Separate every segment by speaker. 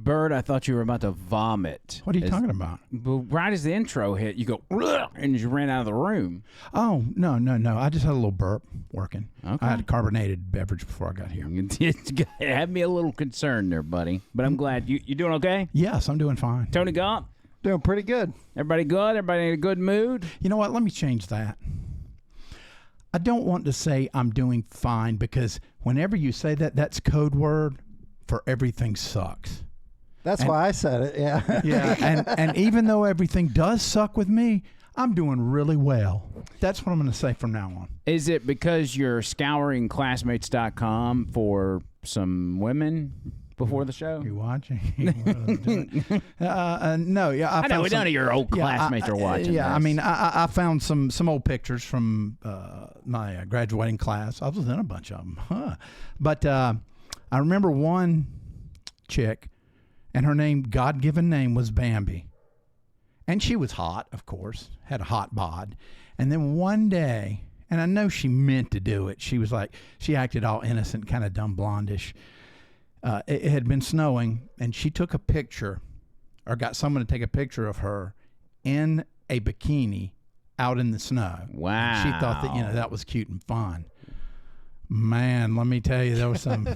Speaker 1: Bird, I thought you were about to vomit.
Speaker 2: What are you talking about?
Speaker 1: Right as the intro hit, you go, and you ran out of the room.
Speaker 2: Oh, no. I just had a little burp working.
Speaker 1: Okay.
Speaker 2: I had a carbonated beverage before I got here.
Speaker 1: It had me a little concerned there, buddy. But I'm glad. You doing okay?
Speaker 2: Yes, I'm doing fine.
Speaker 1: Tony Gaunt?
Speaker 3: Doing pretty good.
Speaker 1: Everybody good? Everybody in a good mood?
Speaker 2: You know what? Let me change that. I don't want to say I'm doing fine because whenever you say that, that's code word for everything sucks.
Speaker 3: That's why I said it, yeah.
Speaker 2: Yeah, and even though everything does suck with me, I'm doing really well. That's what I'm going to say from now on.
Speaker 1: Is it because you're scouring classmates.com for some women before the show?
Speaker 2: You watching? No, yeah.
Speaker 1: I know none of your old classmates are watching.
Speaker 2: Yeah,
Speaker 1: this.
Speaker 2: I mean, I found some old pictures from my graduating class. I was in a bunch of them. But I remember one chick, and her name, God-given name, was Bambi. And she was hot, of course, had a hot bod. And then one day, and I know she meant to do it, she was like, she acted all innocent, kind of dumb blondish. It had been snowing, and she took a picture, or got someone to take a picture of her in a bikini out in the snow.
Speaker 1: Wow.
Speaker 2: She thought that, that was cute and fun. Man, let me tell you, there was some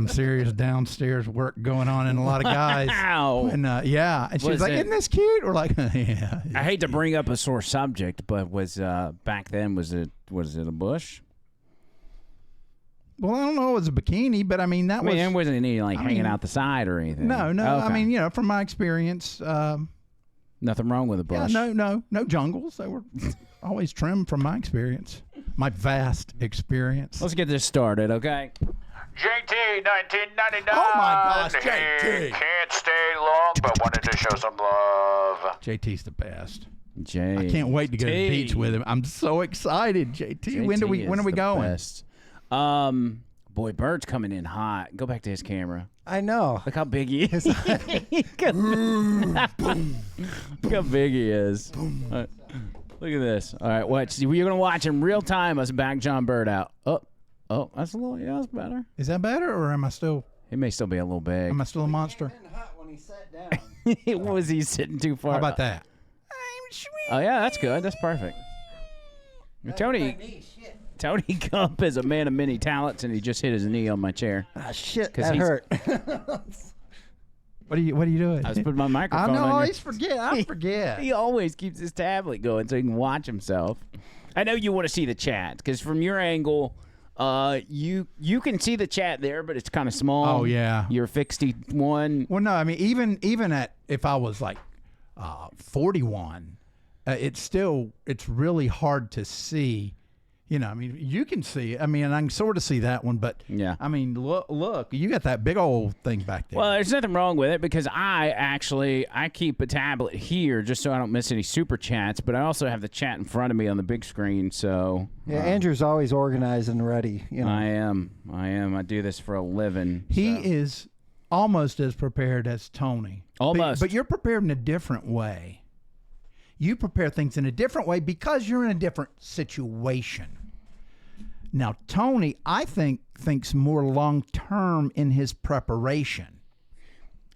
Speaker 2: serious downstairs work going on in a lot of guys.
Speaker 1: Wow.
Speaker 2: And and she was like, "Isn't this cute?" We're like, "Yeah."
Speaker 1: I hate to bring up a sore subject, but was back then was it a bush?
Speaker 2: Well, I don't know. It was a bikini, but I mean it
Speaker 1: wasn't any hanging out the side or anything.
Speaker 2: No.
Speaker 1: Okay.
Speaker 2: I mean, from my experience,
Speaker 1: nothing wrong with a bush.
Speaker 2: Yeah, no jungles. They were always trimmed from my experience. My vast experience.
Speaker 1: Let's get this started, okay?
Speaker 4: JT 1999.
Speaker 2: Oh my gosh, JT.
Speaker 4: He can't stay long, but wanted to show some love.
Speaker 2: JT's the best.
Speaker 1: JT.
Speaker 2: I can't wait to go to the beach with him. I'm so excited, JT. When are we going?
Speaker 1: Best. Boy, Bird's coming in hot. Go back to his camera.
Speaker 3: I know.
Speaker 1: Look how big he is. Look how big he is. Look at this. All right, watch. You're going to watch in real time us back John Bird out. Oh, that's a little, that's better.
Speaker 2: Is that better, or am I still?
Speaker 1: It may still be a little big.
Speaker 2: Am I still a monster?
Speaker 3: Hot when he sat down.
Speaker 1: Was he sitting too far?
Speaker 2: How about that?
Speaker 1: Oh, yeah, that's good. That's perfect. Tony Gump is a man of many talents, and he just hit his knee on my chair.
Speaker 3: Ah, shit, that hurt.
Speaker 2: What are you doing?
Speaker 1: I was putting my microphone on.
Speaker 2: I forget.
Speaker 1: He always keeps his tablet going so he can watch himself. I know you want to see the chat, because from your angle, you can see the chat there, but it's kind of small.
Speaker 2: Oh, yeah.
Speaker 1: You're fixed one.
Speaker 2: Well, no, I mean, even at, if I was like 41, it's really hard to see. I mean, you can see it. I mean, I can sort of see that one, but
Speaker 1: yeah.
Speaker 2: I mean, look, you got that big old thing back there.
Speaker 1: Well, there's nothing wrong with it because I keep a tablet here just so I don't miss any super chats, but I also have the chat in front of me on the big screen, so.
Speaker 3: Yeah, Andrew's always organized and ready.
Speaker 1: I am. I do this for a living.
Speaker 2: He is almost as prepared as Tony.
Speaker 1: Almost.
Speaker 2: But you're prepared in a different way. You prepare things in a different way because you're in a different situation. Now, Tony, I think, thinks more long-term in his preparation.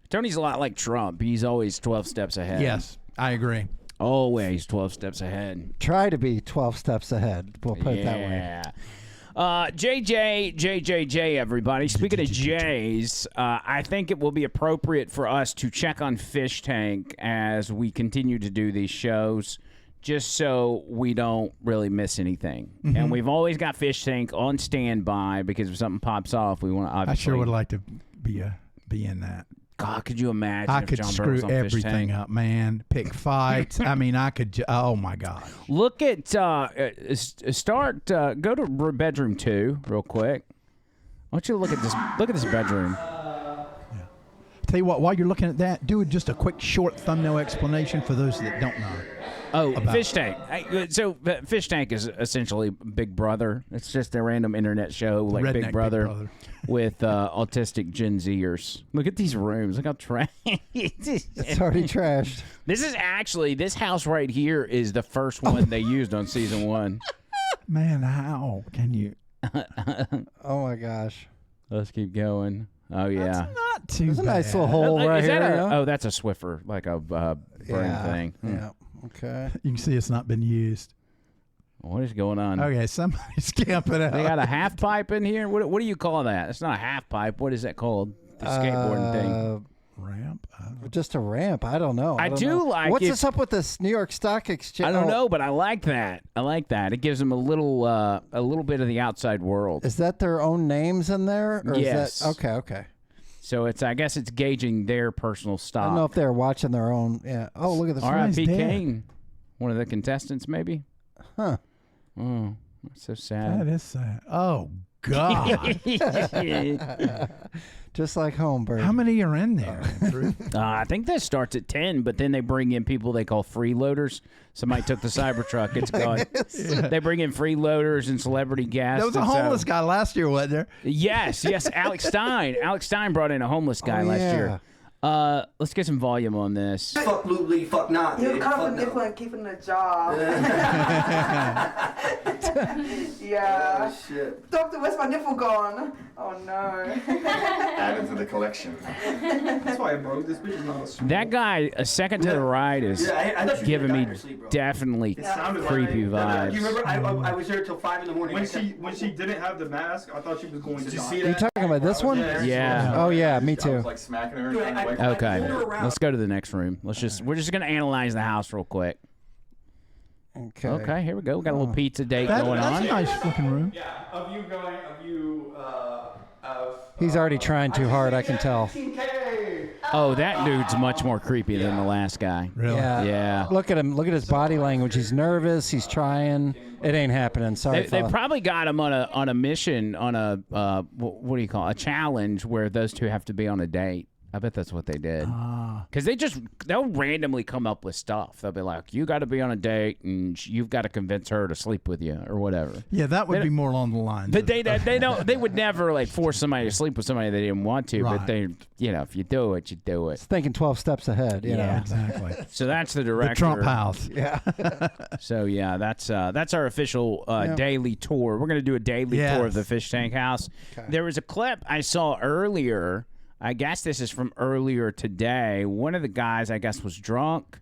Speaker 1: Tony's a lot like Trump. He's always 12 steps ahead.
Speaker 2: Yes, I agree.
Speaker 1: Always 12 steps ahead.
Speaker 3: Try to be 12 steps ahead. We'll put it that way.
Speaker 1: Yeah. JJ, everybody. Speaking of J's, I think it will be appropriate for us to check on Fish Tank as we continue to do these shows, just so we don't really miss anything. Mm-hmm. And we've always got Fish Tank on standby because if something pops off, we want to obviously.
Speaker 2: I sure would like to be in that.
Speaker 1: God, could you imagine?
Speaker 2: I
Speaker 1: if
Speaker 2: could
Speaker 1: John
Speaker 2: screw
Speaker 1: Burke was on
Speaker 2: everything up, man. Pick fights. I mean, I could. Oh my God.
Speaker 1: Look at go to bedroom 2 real quick. I want you to look at this. Look at this bedroom.
Speaker 2: Tell you what, while you're looking at that, do just a quick short thumbnail explanation for those that don't know.
Speaker 1: Oh, Fish Tank. So Fish Tank is essentially Big Brother. It's just a random internet show like
Speaker 2: Redneck
Speaker 1: Big Brother with autistic Gen Zers. Look at these rooms. Look how trash.
Speaker 3: It's already trashed.
Speaker 1: This house right here is the first one they used on season 1.
Speaker 2: Man, how can you?
Speaker 3: Oh my gosh.
Speaker 1: Let's keep going. Oh yeah.
Speaker 2: That's not not too
Speaker 3: There's a
Speaker 2: bad.
Speaker 3: nice little hole right
Speaker 1: Is
Speaker 3: here.
Speaker 1: that
Speaker 3: yeah.
Speaker 1: Oh, that's a Swiffer, like a burn thing.
Speaker 3: Yeah. Okay.
Speaker 2: You can see it's not been used.
Speaker 1: What is going on?
Speaker 2: Okay, somebody's camping out.
Speaker 1: They got a half pipe in here. What do you call that? It's not a half pipe. What is that called? The skateboarding thing.
Speaker 2: Ramp.
Speaker 3: Just a ramp. I don't know.
Speaker 1: I
Speaker 3: don't
Speaker 1: do
Speaker 3: know.
Speaker 1: like
Speaker 3: What's
Speaker 1: it.
Speaker 3: this up with this New York Stock Exchange?
Speaker 1: I don't know, but I like that. I like that. It gives them a little bit of the outside world.
Speaker 3: Is that their own names in there? Or
Speaker 1: Yes.
Speaker 3: Is that, okay.
Speaker 1: So I guess it's gauging their personal stock.
Speaker 3: I don't know if they're watching their own. Yeah. Oh, look at this.
Speaker 1: R.I.P.
Speaker 2: dead.
Speaker 1: Kane, one of the contestants, maybe.
Speaker 3: Huh.
Speaker 1: Oh, that's so
Speaker 2: That
Speaker 1: sad.
Speaker 2: is sad. Oh God!
Speaker 3: Just like Homebird.
Speaker 2: How many are in there? Andrew?
Speaker 1: I think that starts at 10, but then they bring in people they call freeloaders. Somebody took the Cybertruck. It's gone. They bring in freeloaders and celebrity guests.
Speaker 2: There was a
Speaker 1: and so-
Speaker 2: homeless guy last year, wasn't there?
Speaker 1: Yes. Alex Stein. Alex Stein brought in a homeless guy last year. Let's get some volume on this.
Speaker 5: Fuck Lutely, fuck not.
Speaker 6: You
Speaker 5: dude.
Speaker 6: come
Speaker 5: Fuck
Speaker 6: from
Speaker 5: no.
Speaker 6: different keeping the job. Yeah.
Speaker 5: Oh, shit.
Speaker 6: Doctor, where's my nipple gone? Oh no.
Speaker 7: Add it to the collection.
Speaker 8: That's why I broke this bitch. Is not a small.
Speaker 1: That guy, a second to the right, is
Speaker 5: Yeah, I thought you
Speaker 1: giving
Speaker 5: were
Speaker 1: me
Speaker 5: dying to sleep, bro.
Speaker 1: definitely
Speaker 8: It sounded
Speaker 1: creepy
Speaker 8: like,
Speaker 5: Do you
Speaker 1: vibes.
Speaker 5: remember? I was there till 5 in the morning.
Speaker 8: when she didn't have the mask, I thought she was going to die.
Speaker 3: Are you talking about this one?
Speaker 1: Yeah.
Speaker 3: Oh yeah, me
Speaker 7: I
Speaker 3: too.
Speaker 7: was like smacking her.
Speaker 5: Dude,
Speaker 7: and trying to wake
Speaker 5: I-
Speaker 7: her up.
Speaker 1: Okay,
Speaker 5: pulled her around.
Speaker 1: let's go to the next room. We're just gonna analyze the house real quick.
Speaker 3: Okay.
Speaker 1: Okay, here we go. We got a little pizza date
Speaker 2: That's
Speaker 1: going
Speaker 2: a
Speaker 1: on.
Speaker 2: nice looking room.
Speaker 7: Yeah, of you.
Speaker 3: He's already trying too hard. I can tell.
Speaker 1: Oh, that dude's much more creepy than the last guy.
Speaker 2: Really?
Speaker 3: Yeah.
Speaker 1: Yeah.
Speaker 3: Look at him. Look at his body language. He's nervous. He's trying. It ain't happening. Sorry.
Speaker 1: They
Speaker 3: fella.
Speaker 1: probably got him on a mission, on a what do you call it? A challenge where those two have to be on a date. I bet that's what they did. Because they'll randomly come up with stuff. They'll be like, you got to be on a date and you've got to convince her to sleep with you or whatever.
Speaker 2: Yeah, that would be more along the lines.
Speaker 1: But
Speaker 2: of-
Speaker 1: they would never like force somebody to sleep with somebody they didn't want to.
Speaker 2: Right.
Speaker 1: But if you do it, you do it.
Speaker 3: Thinking 12 steps ahead. You know.
Speaker 2: exactly.
Speaker 1: So that's the
Speaker 2: The
Speaker 1: director.
Speaker 2: Trump house.
Speaker 3: Yeah.
Speaker 1: So yeah, that's our official daily tour. We're gonna do a daily tour of the fish tank house. There was a clip I saw earlier. I guess this is from earlier today. One of the guys, I guess, was drunk.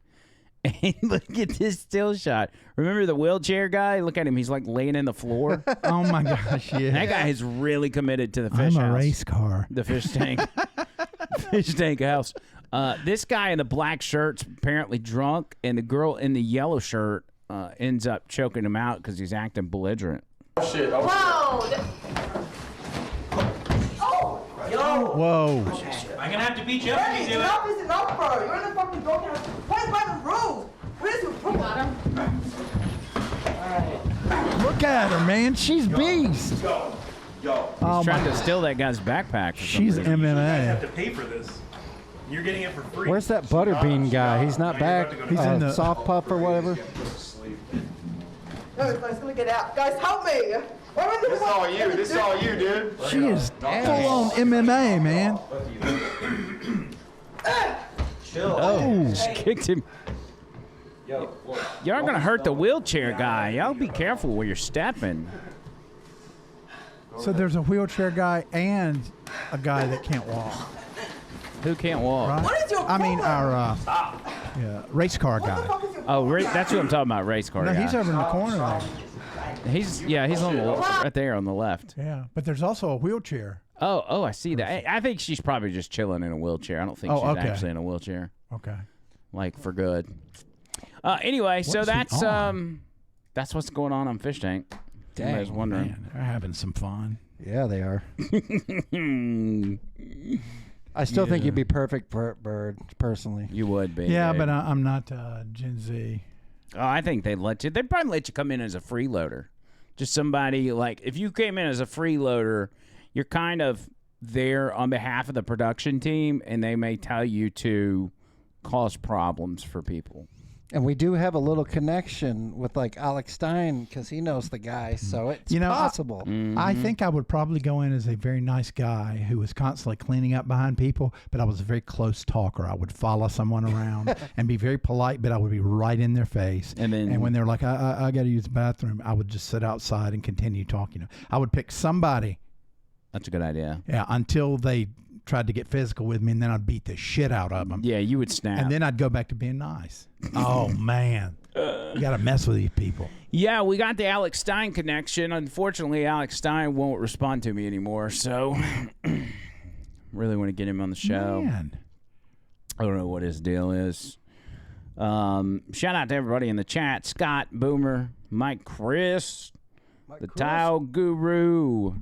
Speaker 1: And look at this still shot. Remember the wheelchair guy? Look at him. He's like laying in the floor.
Speaker 2: Oh my gosh, yeah.
Speaker 1: That guy is really committed to the fish
Speaker 2: I'm a
Speaker 1: house.
Speaker 2: race car.
Speaker 1: The fish tank. Fish tank house. This guy in the black shirt's apparently drunk, and the girl in the yellow shirt ends up choking him out because he's acting belligerent.
Speaker 2: Whoa.
Speaker 6: It's enough, bro. You're in the fucking doghouse. Where's by the rules? Where's your proof?
Speaker 2: Look at her, man. She's beast.
Speaker 1: He's trying to steal that guy's backpack. For some
Speaker 2: She's
Speaker 1: reason.
Speaker 2: MMA.
Speaker 8: to pay for this. You're getting it for free.
Speaker 3: Where's that butterbean guy? He's not back.
Speaker 2: He's in the-
Speaker 3: soft pup or whatever.
Speaker 6: No, it's gonna get out. Guys, help me.
Speaker 7: This is all you. This is all you, dude.
Speaker 2: She is full on MMA, man.
Speaker 1: Just kicked him. Y'all are gonna hurt the wheelchair guy. Y'all be careful where you're stepping.
Speaker 2: So there's a wheelchair guy and a guy that can't walk.
Speaker 1: Who can't walk?
Speaker 2: Right?
Speaker 6: What is your
Speaker 2: I mean,
Speaker 6: problem?
Speaker 2: our race car
Speaker 6: What the
Speaker 2: guy.
Speaker 6: fuck is your
Speaker 1: Oh, that's who I'm talking about. Race car
Speaker 2: No,
Speaker 1: guy.
Speaker 2: he's over in the corner there.
Speaker 1: He's on the right there on the left.
Speaker 2: Yeah, but there's also a wheelchair.
Speaker 1: Oh, I see that. I think she's probably just chilling in a wheelchair. I don't think
Speaker 2: Oh,
Speaker 1: she's
Speaker 2: okay.
Speaker 1: actually in a wheelchair,
Speaker 2: Okay.
Speaker 1: like for good. Anyway, so
Speaker 2: What's he
Speaker 1: that's
Speaker 2: on?
Speaker 1: that's what's going on Fish Tank. I was wondering.
Speaker 2: Man, they're having some fun.
Speaker 3: Yeah, they are. I still think you'd be perfect for Bird, personally.
Speaker 1: You would be.
Speaker 2: Yeah,
Speaker 1: Dave.
Speaker 2: but I'm not Gen Z.
Speaker 1: Oh, I think they'd let you. They'd probably let you come in as a freeloader. Just somebody like if you came in as a freeloader, you're kind of there on behalf of the production team, and they may tell you to cause problems for people.
Speaker 3: And we do have a little connection with like Alex Stein because he knows the guy, so it's possible.
Speaker 2: I think I would probably go in as a very nice guy who was constantly cleaning up behind people, but I was a very close talker. I would follow someone around and be very polite, but I would be right in their face.
Speaker 1: And
Speaker 2: when they're like, I got to use the bathroom, I would just sit outside and continue talking. I would pick somebody,
Speaker 1: That's a good idea.
Speaker 2: until they tried to get physical with me, and then I'd beat the shit out of them.
Speaker 1: Yeah, you would snap.
Speaker 2: And then I'd go back to being nice. Oh, man. You got to mess with these people.
Speaker 1: Yeah, we got the Alex Stein connection. Unfortunately, Alex Stein won't respond to me anymore, so really want to get him on the show.
Speaker 2: Man.
Speaker 1: I don't know what his deal is. Shout out to everybody in the chat. Scott, Boomer, Mike Chris, the Tile Guru,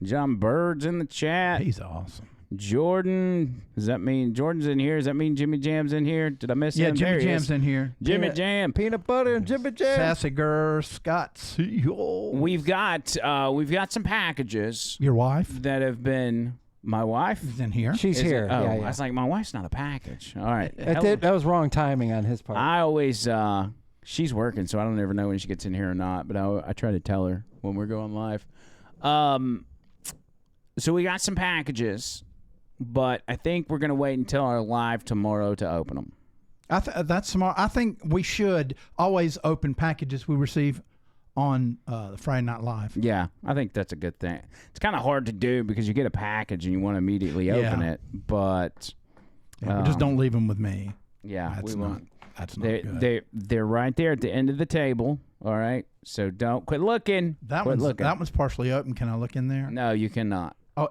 Speaker 1: John Bird's in the chat.
Speaker 2: He's awesome.
Speaker 1: Jordan, does that mean Jordan's in here? Does that mean Jimmy Jam's in here? Did I miss him?
Speaker 2: Jimmy
Speaker 1: There he
Speaker 2: Jam's
Speaker 1: is.
Speaker 2: in here.
Speaker 1: Jimmy Jam.
Speaker 3: Peanut butter and Jimmy Jam.
Speaker 2: Sassy girl, Scott Seal.
Speaker 1: We've got some packages
Speaker 2: Your wife
Speaker 1: that have been my wife.
Speaker 2: is in here.
Speaker 3: She's
Speaker 1: Is it?
Speaker 3: here.
Speaker 1: Oh,
Speaker 3: yeah,
Speaker 1: I
Speaker 3: yeah.
Speaker 1: was like, my wife's not a package. All right.
Speaker 3: That was wrong timing on his part.
Speaker 1: I always she's working, so I don't ever know when she gets in here or not. But I try to tell her when we're going live. So we got some packages, but I think we're gonna wait until our live tomorrow to open them.
Speaker 2: That's smart. I think we should always open packages we receive on the Friday Night Live.
Speaker 1: Yeah, I think that's a good thing. It's kind of hard to do because you get a package and you want to immediately open it, but
Speaker 2: Yeah, just don't leave them with me.
Speaker 1: yeah,
Speaker 2: That's
Speaker 1: we
Speaker 2: not.
Speaker 1: won't.
Speaker 2: That's not good.
Speaker 1: They're right there at the end of the table. All right, so don't quit looking.
Speaker 2: That one's partially open. Can I look in there?
Speaker 1: No, you cannot.
Speaker 2: Oh,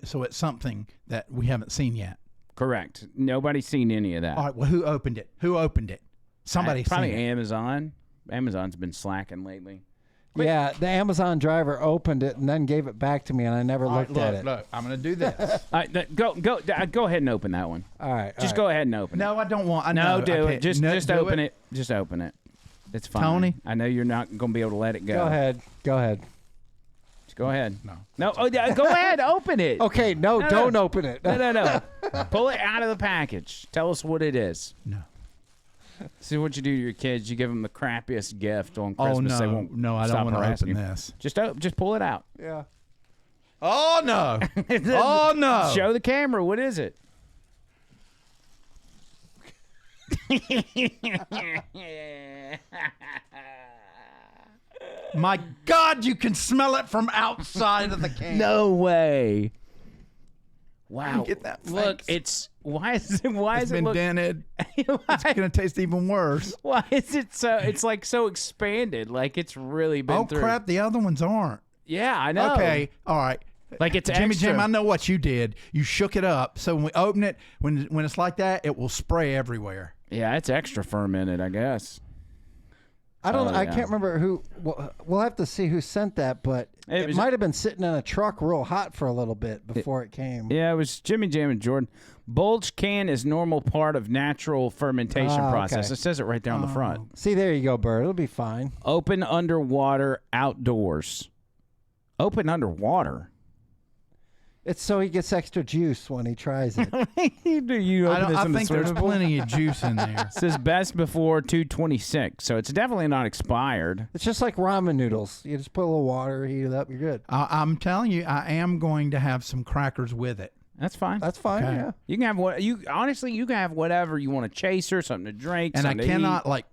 Speaker 2: so it's something that we haven't seen yet.
Speaker 1: Correct. Nobody's seen any of that.
Speaker 2: All right. Well, who opened it? Who opened it? Somebody's
Speaker 1: probably
Speaker 2: seen it.
Speaker 1: Amazon. Amazon's been slacking lately.
Speaker 3: Yeah, the Amazon driver opened it and then gave it back to me, and I never
Speaker 2: All right,
Speaker 3: looked at it.
Speaker 2: Look, I'm going to do this.
Speaker 1: All right, go ahead and open that one.
Speaker 3: All right.
Speaker 1: Just go ahead and open it.
Speaker 2: No, I don't want.
Speaker 1: No, do
Speaker 2: okay,
Speaker 1: it. Just
Speaker 2: do
Speaker 1: open it. Just open it. It's fine.
Speaker 2: Tony?
Speaker 1: I know you're not going to be able to let it go.
Speaker 3: Go ahead. Go ahead.
Speaker 1: Just go ahead.
Speaker 2: No.
Speaker 1: Oh, yeah, go ahead. Open it.
Speaker 3: Okay, no, don't open it.
Speaker 1: No. Pull it out of the package. Tell us what it is.
Speaker 2: No.
Speaker 1: See what you do to your kids. You give them the crappiest gift on
Speaker 2: Oh
Speaker 1: Christmas. They
Speaker 2: no,
Speaker 1: won't
Speaker 2: no, I
Speaker 1: stop
Speaker 2: don't want to
Speaker 1: harassing
Speaker 2: open
Speaker 1: you.
Speaker 2: this.
Speaker 1: Just pull it out.
Speaker 3: Yeah.
Speaker 2: Oh no! Oh no!
Speaker 1: Show the camera. What is it?
Speaker 2: My God, you can smell it from outside of the can.
Speaker 1: No way. Wow.
Speaker 2: Get that
Speaker 1: Look,
Speaker 2: face.
Speaker 1: it's why is it
Speaker 2: It's been
Speaker 1: look,
Speaker 2: dented. It's gonna taste even worse.
Speaker 1: why is it so it's like so expanded, like it's really been
Speaker 2: Oh
Speaker 1: through.
Speaker 2: crap! The other ones aren't.
Speaker 1: Yeah, I know.
Speaker 2: Okay, all right.
Speaker 1: Like it's
Speaker 2: Jimmy
Speaker 1: extra.
Speaker 2: Jim, I know what you did. You shook it up, so when we open it, when it's like that, it will spray everywhere.
Speaker 1: Yeah, it's extra fermented, I guess.
Speaker 3: I don't.
Speaker 1: Oh,
Speaker 3: I
Speaker 1: yeah.
Speaker 3: can't remember who. We'll have to see who sent that, but
Speaker 1: It
Speaker 3: it
Speaker 1: was-
Speaker 3: might have been sitting in a truck real hot for a little bit before it came.
Speaker 1: Yeah, it was Jimmy Jam and Jordan. Bulge can is normal part of natural fermentation process.
Speaker 3: okay.
Speaker 1: It says it right there on the front.
Speaker 3: See, there you go, Bird. It'll be fine.
Speaker 1: Open underwater outdoors. Open underwater.
Speaker 3: It's so he gets extra juice when he tries it.
Speaker 1: Do you open this
Speaker 2: I
Speaker 1: in the
Speaker 2: think there's
Speaker 1: swimming pool?
Speaker 2: plenty of juice in there.
Speaker 1: It says best before 2/26, so it's definitely not expired.
Speaker 3: It's just like ramen noodles. You just put a little water, heat it up, you're good.
Speaker 2: I'm telling you, I am going to have some crackers with it.
Speaker 1: That's fine.
Speaker 3: That's fine.
Speaker 2: Okay.
Speaker 3: Yeah.
Speaker 1: You can have what you honestly. You can have whatever you want. A chaser, something to drink,
Speaker 2: And I
Speaker 1: something to
Speaker 2: cannot
Speaker 1: eat.
Speaker 2: like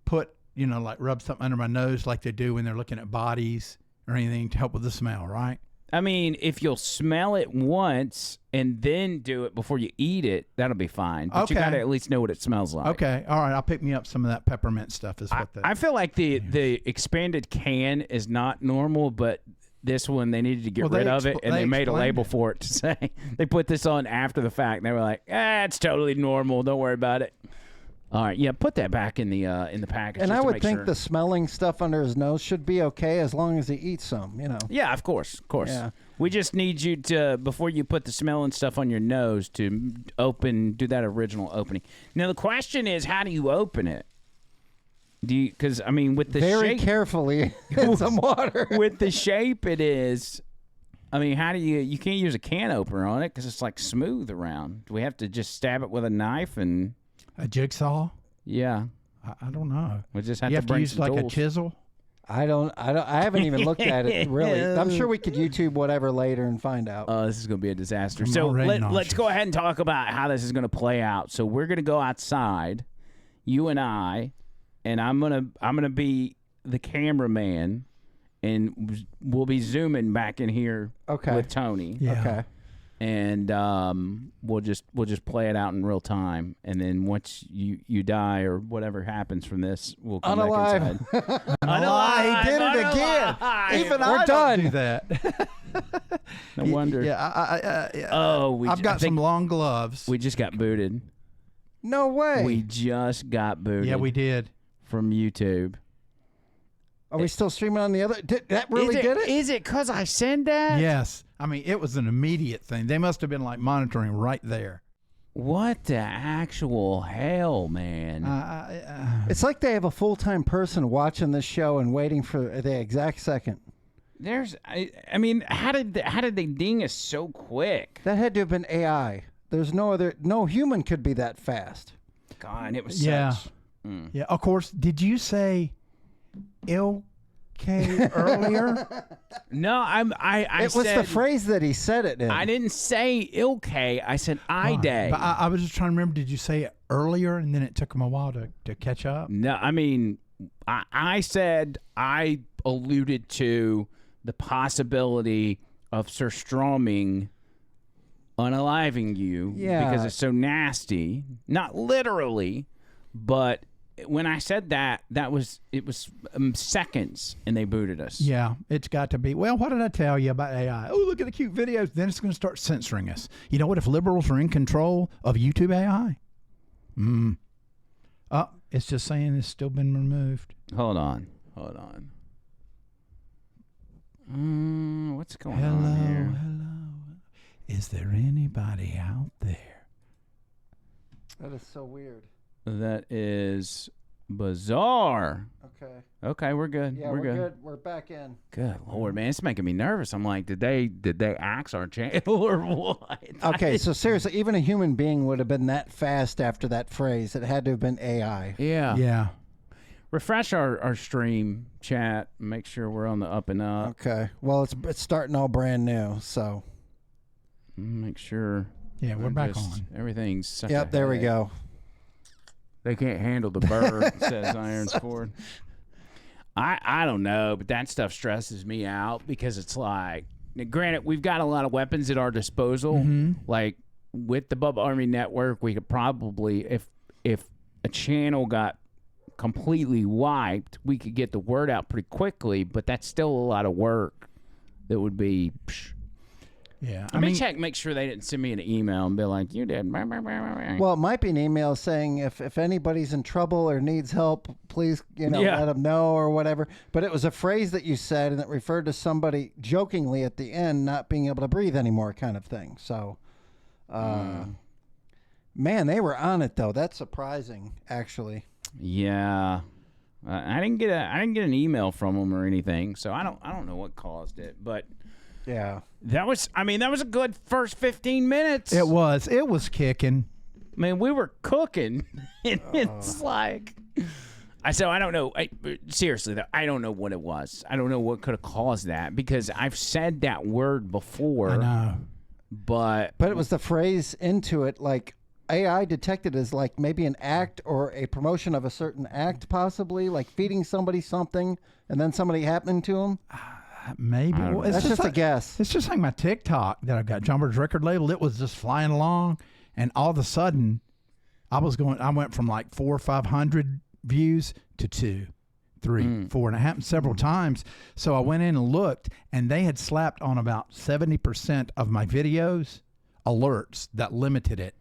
Speaker 2: put, like rub something under my nose like they do when they're looking at bodies or anything to help with the smell, right?
Speaker 1: I mean, if you'll smell it once and then do it before you eat it, that'll be fine. But you
Speaker 2: Okay.
Speaker 1: gotta at least know what it smells like.
Speaker 2: Okay, all right. I'll pick me up some of that peppermint stuff. Is what
Speaker 1: I feel like the expanded can is not normal, but this one they needed to get
Speaker 2: Well, they
Speaker 1: rid of it, and
Speaker 2: they
Speaker 1: they made a
Speaker 2: explained
Speaker 1: label
Speaker 2: it.
Speaker 1: for it to say they put this on after the fact. And they were like, it's totally normal. Don't worry about it. All right, yeah, put that back in the package.
Speaker 3: And
Speaker 1: just
Speaker 3: I
Speaker 1: to
Speaker 3: would
Speaker 1: make
Speaker 3: think
Speaker 1: sure.
Speaker 3: the smelling stuff under his nose should be okay as long as he eats some,
Speaker 1: Yeah, of course.
Speaker 3: Yeah.
Speaker 1: We just need you to, before you put the smelling stuff on your nose, to do that original opening. Now the question is, how do you open it? Because I mean, with the
Speaker 3: Very
Speaker 1: shape,
Speaker 3: carefully in some water.
Speaker 1: with the shape it is. I mean, how do you can't use a can opener on it because it's like smooth around. Do we have to just stab it with a knife and?
Speaker 2: a jigsaw.
Speaker 1: Yeah,
Speaker 2: I don't know.
Speaker 1: we just have
Speaker 2: You
Speaker 1: to
Speaker 2: have to
Speaker 1: bring
Speaker 2: use
Speaker 1: some
Speaker 2: like
Speaker 1: tools.
Speaker 2: a chisel.
Speaker 3: I haven't even looked at it really. I'm sure we could YouTube whatever later and find out.
Speaker 1: This is going to be a disaster.
Speaker 2: I'm
Speaker 1: So
Speaker 2: already
Speaker 1: let's
Speaker 2: nauseous.
Speaker 1: go ahead and talk about how this is going to play out. So we're going to go outside, you and I, and I'm gonna be the cameraman, and we'll be zooming back in here
Speaker 3: Okay.
Speaker 1: with Tony.
Speaker 2: Yeah.
Speaker 3: Okay.
Speaker 1: and we'll just play it out in real time, and then once you die or whatever happens from this, we'll come back inside.
Speaker 3: Unalive. He did it again. Even
Speaker 2: We're
Speaker 3: I
Speaker 2: done.
Speaker 3: don't do
Speaker 2: that.
Speaker 1: No wonder.
Speaker 2: Yeah.
Speaker 1: I've
Speaker 2: got some long gloves.
Speaker 1: We just got booted.
Speaker 3: No way.
Speaker 1: We just got booted.
Speaker 2: Yeah, we did.
Speaker 1: From YouTube.
Speaker 3: Are we still streaming on the other? Did that really did it?
Speaker 1: Is it because I said that?
Speaker 2: Yes. I mean, it was an immediate thing. They must have been like monitoring right there.
Speaker 1: What the actual hell, man?
Speaker 3: It's like they have a full-time person watching this show and waiting for the exact second.
Speaker 1: I mean, how did they ding us so quick?
Speaker 3: That had to have been AI. There's no human could be that fast.
Speaker 1: God, it was
Speaker 2: Yeah.
Speaker 1: such.
Speaker 2: Yeah. Of course. Did you say LK earlier?
Speaker 1: No, I
Speaker 3: It was
Speaker 1: said,
Speaker 3: the phrase that he said it in.
Speaker 1: I didn't say ilk. I said I-day.
Speaker 2: But I was just trying to remember. Did you say it earlier and then it took him a while to catch up?
Speaker 1: No, I mean, I said I alluded to the possibility of surstroming unaliving you because it's so nasty. Not literally, but when I said that was seconds and they booted us.
Speaker 2: Yeah, it's got to be. Well, what did I tell you about AI? Oh, look at the cute videos. Then it's going to start censoring us. You know what? If liberals are in control of YouTube AI, it's just saying it's still been removed.
Speaker 1: Hold on. What's going on here?
Speaker 2: Hello. Is there anybody out there?
Speaker 3: That is so weird.
Speaker 1: That is bizarre. Okay, we're good.
Speaker 3: Yeah, we're good. We're back in.
Speaker 1: Good Lord, man, it's making me nervous. I'm like, did they axe our channel or what?
Speaker 3: Okay, so seriously, even a human being would have been that fast after that phrase. It had to have been AI.
Speaker 2: Yeah.
Speaker 1: Refresh our stream chat. Make sure we're on the up and up.
Speaker 3: Okay. Well, it's starting all brand new, so
Speaker 1: make sure.
Speaker 2: Yeah, we're back on.
Speaker 1: Everything's such
Speaker 3: Yep, there we go.
Speaker 1: They can't handle the bird, says Iron Ford. I don't know, but that stuff stresses me out because it's like, granted, we've got a lot of weapons at our disposal.
Speaker 2: Mm-hmm.
Speaker 1: Like with the Bubba Army Network, we could probably, if a channel got completely wiped, we could get the word out pretty quickly, but that's still a lot of work that would be...
Speaker 2: Yeah,
Speaker 1: I mean, make sure they didn't send me an email and be like, you did.
Speaker 3: Well, it might be an email saying if anybody's in trouble or needs help, please, let them know or whatever. But it was a phrase that you said, and it referred to somebody jokingly at the end not being able to breathe anymore, kind of thing. So, man, they were on it though. That's surprising, actually.
Speaker 1: Yeah, I didn't get an email from them or anything, so I don't know what caused it, but.
Speaker 3: Yeah.
Speaker 1: That was a good first 15 minutes.
Speaker 2: It was kicking.
Speaker 1: I mean, we were cooking. And it's like, I don't know. Seriously, though, I don't know what it was. I don't know what could have caused that because I've said that word before.
Speaker 2: I know.
Speaker 1: But
Speaker 3: it was the phrase into it, like AI detected as like maybe an act or a promotion of a certain act, possibly like feeding somebody something and then somebody happening to them.
Speaker 2: Maybe. Well,
Speaker 3: that's just a guess.
Speaker 2: It's just like my TikTok that I got, John Bird's record label. It was just flying along, and all of a sudden, I went from like 400 or 500 views to 2, 3, 4, and it happened several times. So I went in and looked, and they had slapped on about 70% of my videos alerts that limited it.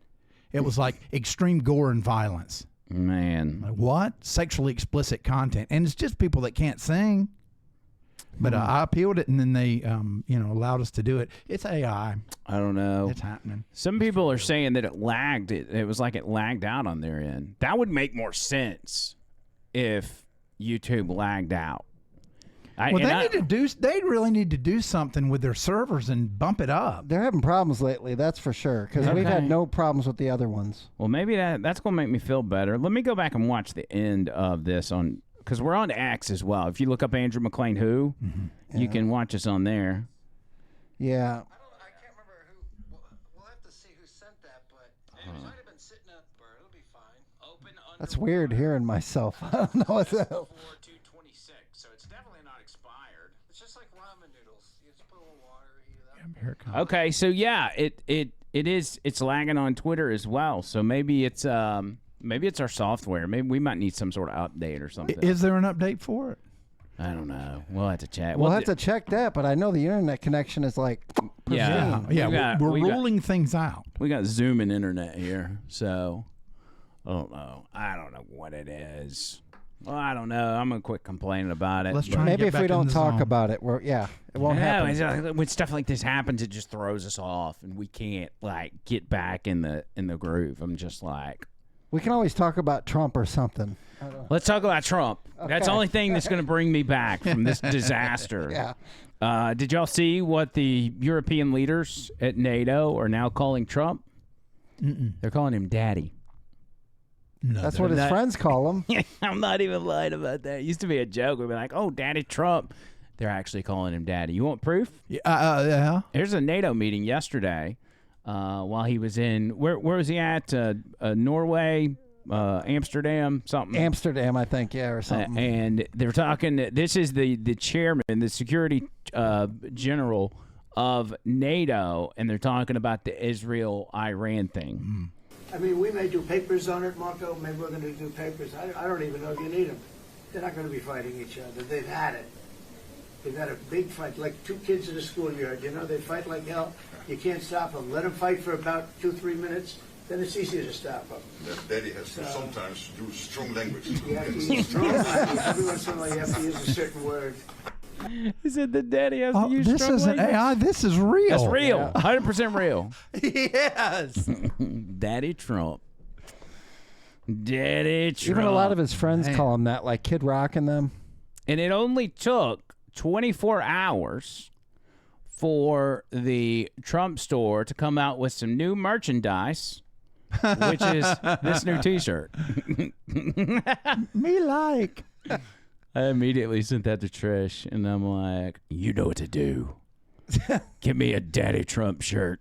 Speaker 2: It was like extreme gore and violence.
Speaker 1: Man,
Speaker 2: like, what? Sexually explicit content, and it's just people that can't sing. But I appealed it, and then they, allowed us to do it. It's AI.
Speaker 1: I don't know.
Speaker 2: It's happening.
Speaker 1: Some people are saying that it lagged. It was like it lagged out on their end. That would make more sense if YouTube lagged out.
Speaker 2: They really need to do something with their servers and bump it up.
Speaker 3: They're having problems lately, that's for sure, because we've had no problems with the other ones.
Speaker 1: Well, maybe that's going to make me feel better. Let me go back and watch the end of this on... Because we're on X as well. If you look up Andrew McLean Who, you can watch us on there.
Speaker 3: Yeah.
Speaker 6: I can't remember who. We'll have to see who sent that, but it might have been sitting up there. It'll be fine.
Speaker 3: That's weird hearing myself. I don't know what the hell.
Speaker 1: So it's definitely
Speaker 4: definitely not expired. It's just like ramen noodles. You just put a little water, heat it up.
Speaker 2: Here it comes.
Speaker 1: Okay, so yeah, it's lagging on Twitter as well. So maybe it's our software. Maybe we might need some sort of update or something.
Speaker 2: Is there an update for it?
Speaker 1: I don't know. We'll have to check.
Speaker 3: We'll have to check that, but I know the internet connection is like
Speaker 1: Yeah.
Speaker 3: pristine.
Speaker 2: Yeah, we're ruling things out.
Speaker 1: We got zooming internet here, so I don't know. I don't know what it is. Well, I don't know. I'm gonna quit complaining about it.
Speaker 2: Let's
Speaker 1: but-
Speaker 2: try and
Speaker 3: Maybe
Speaker 2: get
Speaker 3: if
Speaker 2: back
Speaker 3: we
Speaker 2: in
Speaker 3: don't
Speaker 2: the
Speaker 3: talk
Speaker 2: zone.
Speaker 3: about it, it won't
Speaker 1: No,
Speaker 3: happen.
Speaker 1: it's like, when stuff like this happens, it just throws us off, and we can't like get back in the groove. I'm just like,
Speaker 3: We can always talk about Trump or something.
Speaker 1: let's talk about Trump. That's the only thing that's going to bring me back from this disaster.
Speaker 3: Yeah.
Speaker 1: Did y'all see what the European leaders at NATO are now calling Trump? They're calling him Daddy.
Speaker 2: No,
Speaker 3: That's what his friends call him.
Speaker 1: I'm not even lying about that. It used to be a joke. We'd be like, oh, Daddy Trump. They're actually calling him Daddy. You want proof?
Speaker 2: Yeah.
Speaker 1: Here's a NATO meeting yesterday while he was in, where was he at? Norway, Amsterdam, something.
Speaker 3: Amsterdam, I think, or something.
Speaker 1: And they're talking, this is the chairman, the security general of NATO, and they're talking about the Israel-Iran thing.
Speaker 9: I mean, we may do papers on it, Marco. Maybe we're going to do papers. I don't even know if you need them. They're not going to be fighting each other. They've had it. They've had a big fight, like two kids in a schoolyard. You know, they fight like hell. You can't stop them. Let them fight for about 2-3 minutes. Then it's easier to stop them.
Speaker 7: Daddy has to sometimes do strong language.
Speaker 9: You have to use strong language. Every once in a while, you have to use a certain word.
Speaker 1: He said the daddy has to use
Speaker 2: This
Speaker 1: strong
Speaker 2: isn't
Speaker 1: language.
Speaker 2: AI. This is real.
Speaker 1: That's real. 100% real.
Speaker 2: Yes.
Speaker 1: Daddy Trump. Daddy Trump.
Speaker 3: Even a lot of his friends call him that, like Kid Rock and them.
Speaker 1: And it only took 24 hours for the Trump store to come out with some new merchandise, which is this new T-shirt.
Speaker 2: Me like.
Speaker 1: I immediately sent that to Trish, and I'm like, you know what to do. Give me a Daddy Trump shirt.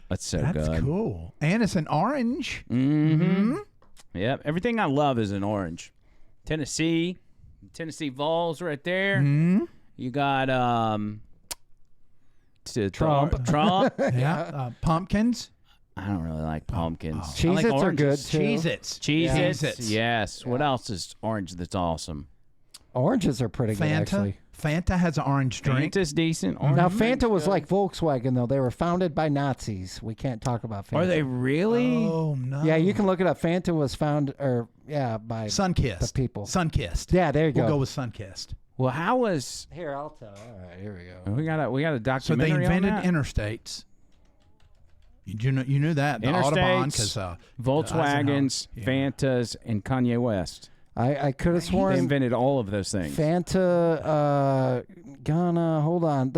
Speaker 1: That's so good.
Speaker 2: That's cool. And it's an orange.
Speaker 1: Mm-hmm. Yep. Everything I love is an orange. Tennessee Vols right there.
Speaker 2: Mm-hmm.
Speaker 1: You got
Speaker 3: Trump.
Speaker 1: Trump.
Speaker 2: Yeah. Pumpkins.
Speaker 1: I don't really like pumpkins. I like
Speaker 3: Cheez-Its are good,
Speaker 1: oranges.
Speaker 3: too.
Speaker 2: Cheez-Its.
Speaker 1: Cheez-Its.
Speaker 2: Cheez-Its.
Speaker 1: Yes. What else is orange that's awesome?
Speaker 3: Oranges are pretty good,
Speaker 2: Fanta.
Speaker 3: actually.
Speaker 2: Fanta has an orange drink.
Speaker 1: Fanta's decent. Orange
Speaker 3: Now,
Speaker 1: drink's
Speaker 3: Fanta was
Speaker 1: good.
Speaker 3: like Volkswagen, though. They were founded by Nazis. We can't talk about Fanta.
Speaker 1: Are they really?
Speaker 2: Oh, no.
Speaker 3: Yeah, you can look it up. Fanta was founded, by
Speaker 2: Sunkissed.
Speaker 3: the people.
Speaker 2: Sunkissed.
Speaker 3: Yeah, there you
Speaker 2: We'll
Speaker 3: go.
Speaker 2: go with Sunkissed.
Speaker 1: Well, how was
Speaker 3: Here, I'll tell. All right, here we go.
Speaker 1: we got a
Speaker 2: So they
Speaker 1: documentary
Speaker 2: invented
Speaker 1: on that?
Speaker 2: interstates. You knew that, the Autobahn, because
Speaker 1: Volkswagens,
Speaker 2: Yeah.
Speaker 1: Fantas, and Kanye West.
Speaker 3: I could have
Speaker 1: They
Speaker 3: sworn
Speaker 1: invented all of those things.
Speaker 3: Fanta, hold on.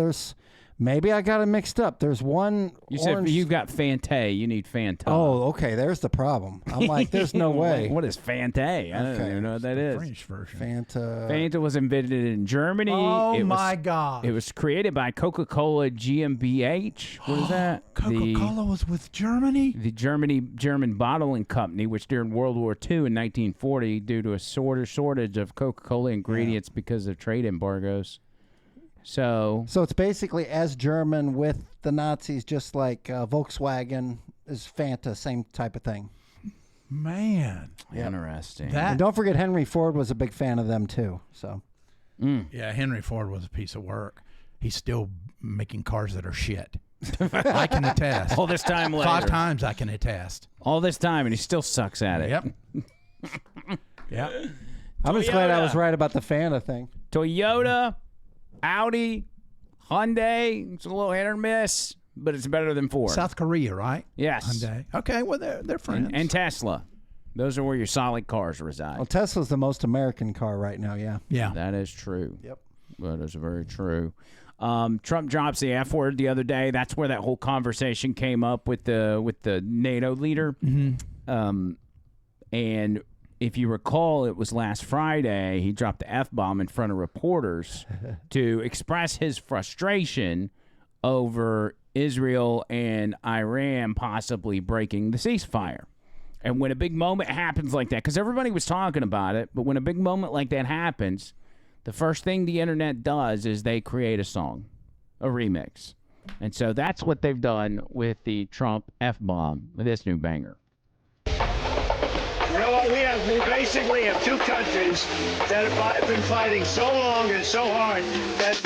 Speaker 3: Maybe I got it mixed up. There's one.
Speaker 1: You said
Speaker 3: orange-
Speaker 1: you've got Fanta. You need Fanta.
Speaker 3: Oh, okay. There's the problem. I'm like, there's no way.
Speaker 1: What is Fanta? I don't
Speaker 3: Okay.
Speaker 1: even know what that is.
Speaker 2: French version.
Speaker 3: Fanta.
Speaker 1: Fanta was invented in Germany.
Speaker 2: Oh,
Speaker 1: It
Speaker 2: my
Speaker 1: was,
Speaker 2: God.
Speaker 1: It was created by Coca-Cola GmbH. What is that?
Speaker 2: Coca-Cola was with Germany?
Speaker 1: The German bottling company, which during World War II in 1940, due to a shortage of Coca-Cola ingredients because of trade embargoes. So
Speaker 3: So it's basically as German with the Nazis, just like Volkswagen is Fanta, same type of thing.
Speaker 2: Man.
Speaker 1: interesting.
Speaker 3: And don't forget, Henry Ford was a big fan of them too. So
Speaker 2: Yeah, Henry Ford was a piece of work. He's still making cars that are shit. I can attest.
Speaker 1: All this time later.
Speaker 2: 5 times I can attest.
Speaker 1: All this time, and he still sucks at it.
Speaker 2: Yep. Yep.
Speaker 3: I'm just glad I
Speaker 1: Toyota.
Speaker 3: was right about the Fanta thing.
Speaker 1: Toyota, Audi, Hyundai. It's a little hit or miss, but it's better than Ford.
Speaker 2: South Korea, right?
Speaker 1: Yes.
Speaker 2: Hyundai. Okay, well, they're friends.
Speaker 1: And Tesla. Those are where your solid cars reside.
Speaker 3: Well, Tesla's the most American car right now. Yeah.
Speaker 2: yeah.
Speaker 1: That is true.
Speaker 3: Yep.
Speaker 1: That is very true. Trump drops the F word the other day. That's where that whole conversation came up with the NATO leader.
Speaker 2: Mm-hmm.
Speaker 1: And if you recall, it was last Friday, he dropped the F-bomb in front of reporters to express his frustration over Israel and Iran possibly breaking the ceasefire. And when a big moment happens like that, because everybody was talking about it, but when a big moment like that happens, the first thing the internet does is they create a song, a remix. And so that's what they've done with the Trump F-bomb, this new banger.
Speaker 9: You know what? We basically have two countries that have been fighting so long and so hard that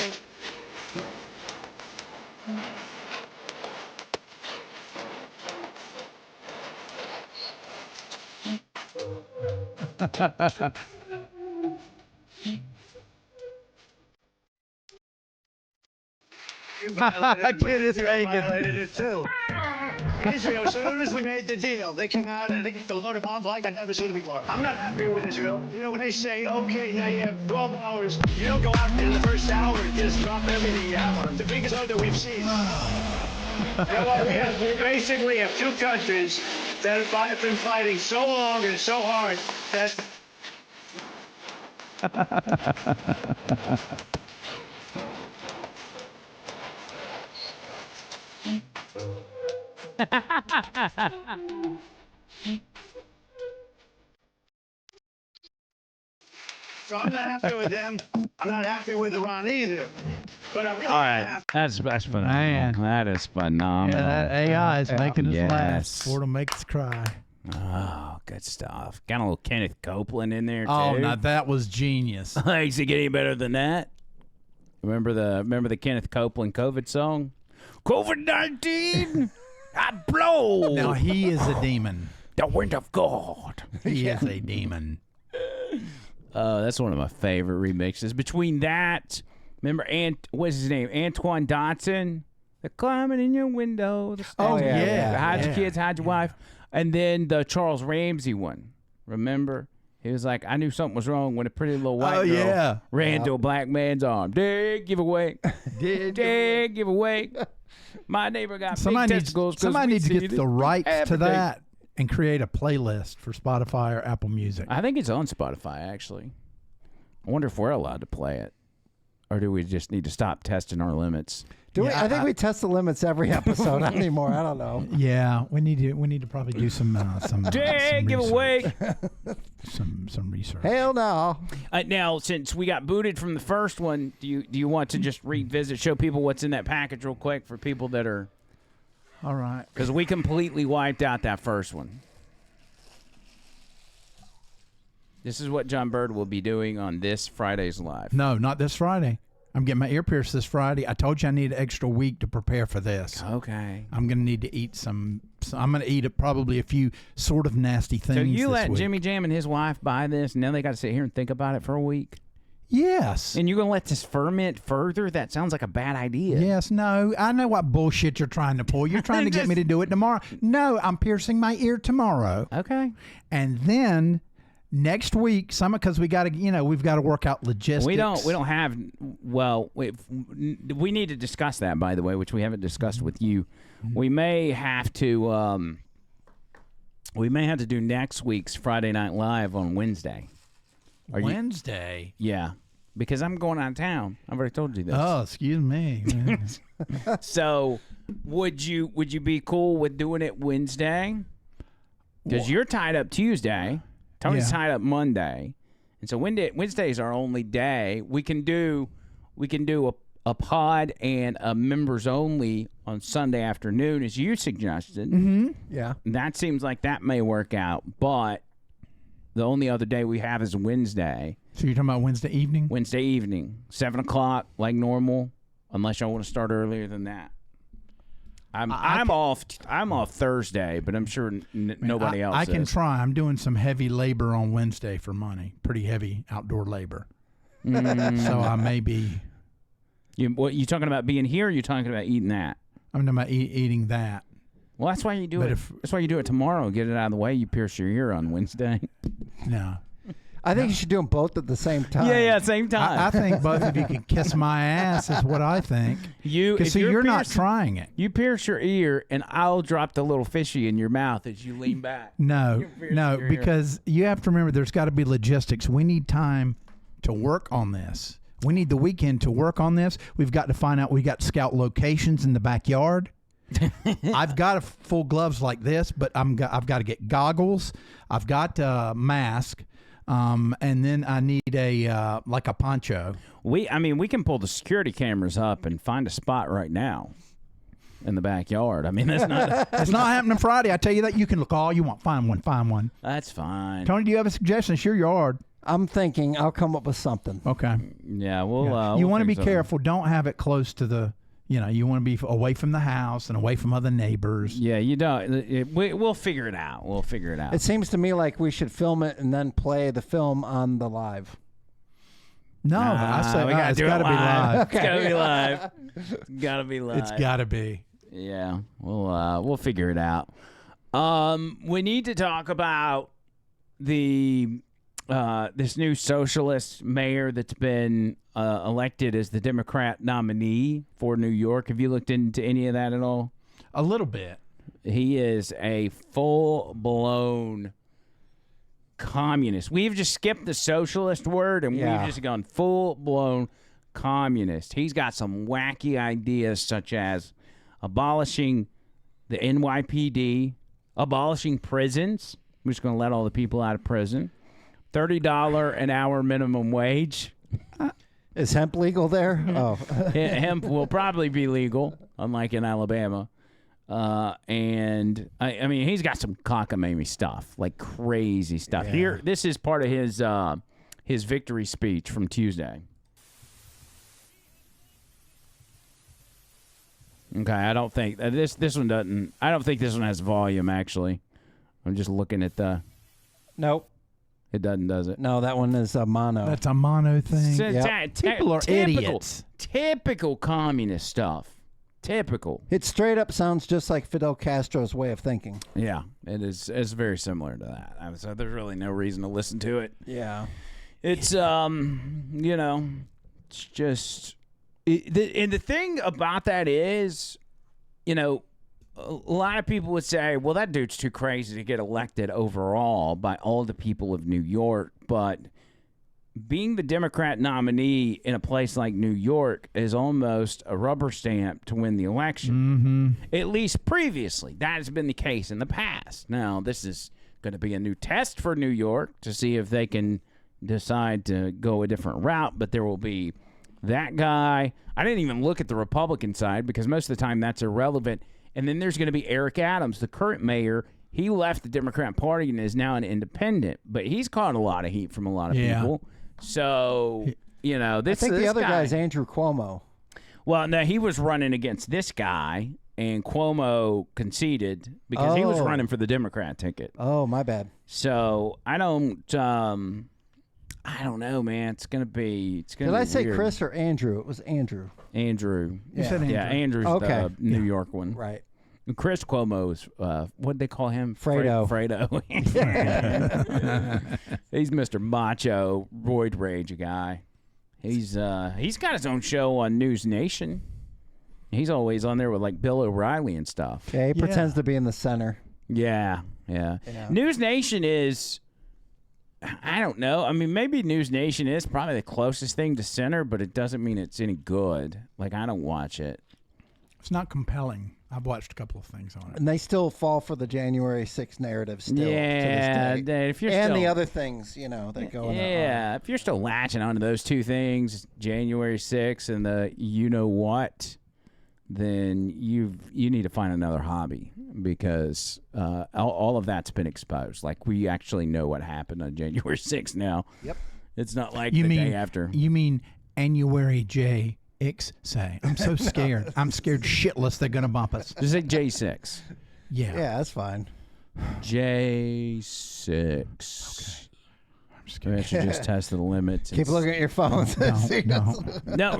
Speaker 9: violated it too. Israel, as soon as we made the deal, they came out and they loaded bombs like I've never seen before. I'm not happy with Israel. You know, when they say, okay, now you have 12 hours, you don't go out in the first hour and just drop everything you have on them. The biggest order we've seen. You know what? We basically have two countries that have been fighting so long and so hard that... So I'm not happy with them. I'm not happy with Iran either. But I'm really happy.
Speaker 1: That's phenomenal.
Speaker 2: Man.
Speaker 1: That is phenomenal.
Speaker 2: Yeah, that AI is making us laugh.
Speaker 1: Yes.
Speaker 2: Sort of makes us cry.
Speaker 1: Oh, good stuff. Got a little Kenneth Copeland in there, too.
Speaker 2: Oh, now that was genius.
Speaker 1: Does it get any better than that? Remember the Kenneth Copeland COVID song? COVID-19, I blow.
Speaker 2: Now he is a demon.
Speaker 1: The wind of God.
Speaker 2: He is a demon.
Speaker 1: That's one of my favorite remixes. Between that, remember, what's his name? Antoine Dotson. They're climbing in your window.
Speaker 2: Oh, yeah.
Speaker 1: Hide your kids, hide your wife. And then the Charles Ramsey one. Remember? He was like, I knew something was wrong when a pretty little white girl ran to a black man's arm. Dead giveaway. Dead giveaway. My neighbor got big testicles.
Speaker 2: Somebody needs to get the rights to
Speaker 1: every day.
Speaker 2: that and create a playlist for Spotify or Apple Music.
Speaker 1: I think it's on Spotify, actually. I wonder if we're allowed to play it. Or do we just need to stop testing our limits?
Speaker 3: Do we? I think we test the limits every episode. Not anymore. I don't know.
Speaker 2: Yeah, we need to probably do some
Speaker 1: giveaway.
Speaker 2: some research.
Speaker 3: Hell no.
Speaker 1: Now, since we got booted from the first one, do you want to just revisit, show people what's in that package real quick for people that are...
Speaker 2: All right.
Speaker 1: Because we completely wiped out that first one. This is what John Bird will be doing on this Friday's Live.
Speaker 2: No, not this Friday. I'm getting my ear pierced this Friday. I told you I need an extra week to prepare for this.
Speaker 1: Okay.
Speaker 2: I'm going to need to eat I'm going to eat probably a few sort of nasty things.
Speaker 1: So you
Speaker 2: this
Speaker 1: let
Speaker 2: week.
Speaker 1: Jimmy Jam and his wife buy this, and now they got to sit here and think about it for a week?
Speaker 2: Yes.
Speaker 1: And you're going to let this ferment further? That sounds like a bad idea.
Speaker 2: Yes, no. I know what bullshit you're trying to pull. You're trying to get me to do it tomorrow. No, I'm piercing my ear tomorrow.
Speaker 1: Okay.
Speaker 2: And then next week, because we got to, we've got to work out logistics.
Speaker 1: We don't have. Well, we need to discuss that, by the way, which we haven't discussed with you. We may have to. We may have to do next week's Friday Night Live on Wednesday.
Speaker 2: Wednesday?
Speaker 1: Yeah, because I'm going out of town. I've already told you this.
Speaker 2: Oh, excuse me.
Speaker 1: So, would you be cool with doing it Wednesday? Because you're tied up Tuesday. Tony's tied up Monday, and so Wednesday is our only day. We can do a pod and a members only on Sunday afternoon, as you suggested.
Speaker 2: Mm-hmm.
Speaker 3: Yeah,
Speaker 1: that seems like that may work out. But the only other day we have is Wednesday.
Speaker 2: So you're talking about Wednesday evening?
Speaker 1: Wednesday evening, 7:00, like normal, unless y'all want to start earlier than that. I'm off Thursday, but I'm sure nobody else
Speaker 2: I can
Speaker 1: is.
Speaker 2: try. I'm doing some heavy labor on Wednesday for money. Pretty heavy outdoor labor. So I may be.
Speaker 1: You talking about being here? Or you talking about eating that?
Speaker 2: I'm talking about eating that.
Speaker 1: Well, that's why you do it. That's why you do it tomorrow. Get it out of the way. You pierce your ear on Wednesday.
Speaker 2: No.
Speaker 3: I think you should do them both at the same time.
Speaker 1: Yeah, same time.
Speaker 2: I think both of you can kiss my ass is what I think. You're not trying it.
Speaker 1: You pierce your ear, and I'll drop the little fishy in your mouth as you lean back.
Speaker 2: No, because you have to remember there's got to be logistics. We need time to work on this. We need the weekend to work on this. We've got to find out. We got to scout locations in the backyard. I've got full gloves like this, but I've got to get goggles. I've got a mask. And then I need a like a poncho.
Speaker 1: We can pull the security cameras up and find a spot right now in the backyard. I mean, that's not.
Speaker 2: It's not happening Friday. I tell you that. You can look all you want. Find one.
Speaker 1: That's fine.
Speaker 2: Tony, do you have a suggestion? It's your yard.
Speaker 3: I'm thinking I'll come up with something.
Speaker 2: Okay.
Speaker 1: Yeah, we'll.
Speaker 2: You want to be careful. Don't have it close to the. You want to be away from the house and away from other neighbors.
Speaker 1: Yeah, you don't. We'll figure it out.
Speaker 3: It seems to me like we should film it and then play the film on the live.
Speaker 2: No, I said it's got to be live.
Speaker 1: Okay. It's got to be live. It's got to be live.
Speaker 2: It's got to be.
Speaker 1: Yeah, we'll figure it out. We need to talk about the this new socialist mayor that's been elected as the Democrat nominee for New York. Have you looked into any of that at all?
Speaker 2: A little bit.
Speaker 1: He is a full-blown communist. We've just skipped the socialist word, and we've just gone full-blown communist. He's got some wacky ideas, such as abolishing the NYPD, abolishing prisons. We're just going to let all the people out of prison. $30 an hour minimum wage.
Speaker 3: Is hemp legal there? Oh.
Speaker 1: Hemp will probably be legal, unlike in Alabama. And I mean, he's got some cockamamie stuff, like crazy stuff.
Speaker 3: Yeah.
Speaker 1: Here, this is part of his victory speech from Tuesday. Okay, I don't think this one doesn't. I don't think this one has volume. Actually, I'm just looking at the.
Speaker 3: Nope.
Speaker 1: It doesn't, does it?
Speaker 3: No, that one is a mono.
Speaker 2: That's a mono thing. People are idiots.
Speaker 1: Typical communist stuff. Typical.
Speaker 3: It straight up sounds just like Fidel Castro's way of thinking.
Speaker 1: Yeah, it is. It's very similar to that. So there's really no reason to listen to it.
Speaker 3: Yeah.
Speaker 1: It's it's just. And the thing about that is, a lot of people would say, well, that dude's too crazy to get elected overall by all the people of New York. But being the Democrat nominee in a place like New York is almost a rubber stamp to win the election. Mm-hmm. At least previously. That has been the case in the past. Now, this is going to be a new test for New York to see if they can decide to go a different route. But there will be that guy. I didn't even look at the Republican side because most of the time that's irrelevant. And then there's going to be Eric Adams, the current mayor. He left the Democrat Party and is now an independent, but he's caught a lot of heat from a lot of people. So, this
Speaker 3: I think the other guy's Andrew Cuomo.
Speaker 1: Well, no, he was running against this guy, and Cuomo conceded because he was running for the Democrat ticket.
Speaker 3: Oh, my bad.
Speaker 1: So I don't know, man. It's gonna be.
Speaker 3: Did I say
Speaker 1: weird.
Speaker 3: Chris or Andrew? It was Andrew.
Speaker 1: Andrew.
Speaker 2: You said Andrew.
Speaker 1: Yeah, Andrew's the New York one.
Speaker 3: Right.
Speaker 1: And Chris Cuomo is, what did they call him?
Speaker 3: Fredo.
Speaker 1: Fredo. He's Mr. Macho, roid rage guy. He's got his own show on News Nation. He's always on there with like Bill O'Reilly and stuff.
Speaker 3: Yeah, he pretends to be in the center.
Speaker 1: Yeah. News Nation is. I don't know. I mean, maybe News Nation is probably the closest thing to center, but it doesn't mean it's any good. Like, I don't watch it.
Speaker 2: It's not compelling. I've watched a couple of things on it.
Speaker 3: And they still fall for the January 6th narrative still to
Speaker 1: Yeah,
Speaker 3: this day.
Speaker 1: if you're
Speaker 3: and
Speaker 1: still,
Speaker 3: the other things, that go on.
Speaker 1: Yeah, if you're still latching onto those two things, January 6th and the you-know-what, then you need to find another hobby because all of that's been exposed. Like, we actually know what happened on January 6th now.
Speaker 3: Yep.
Speaker 1: It's not like the day after.
Speaker 2: You mean January J. Say. I'm so scared. I'm scared shitless they're going to bump us.
Speaker 1: Just say J6.
Speaker 2: Yeah.
Speaker 3: Yeah, that's fine.
Speaker 1: J6.
Speaker 2: Okay. I'm scared.
Speaker 1: I should just test the limits.
Speaker 3: Keep looking at your phones.
Speaker 1: No,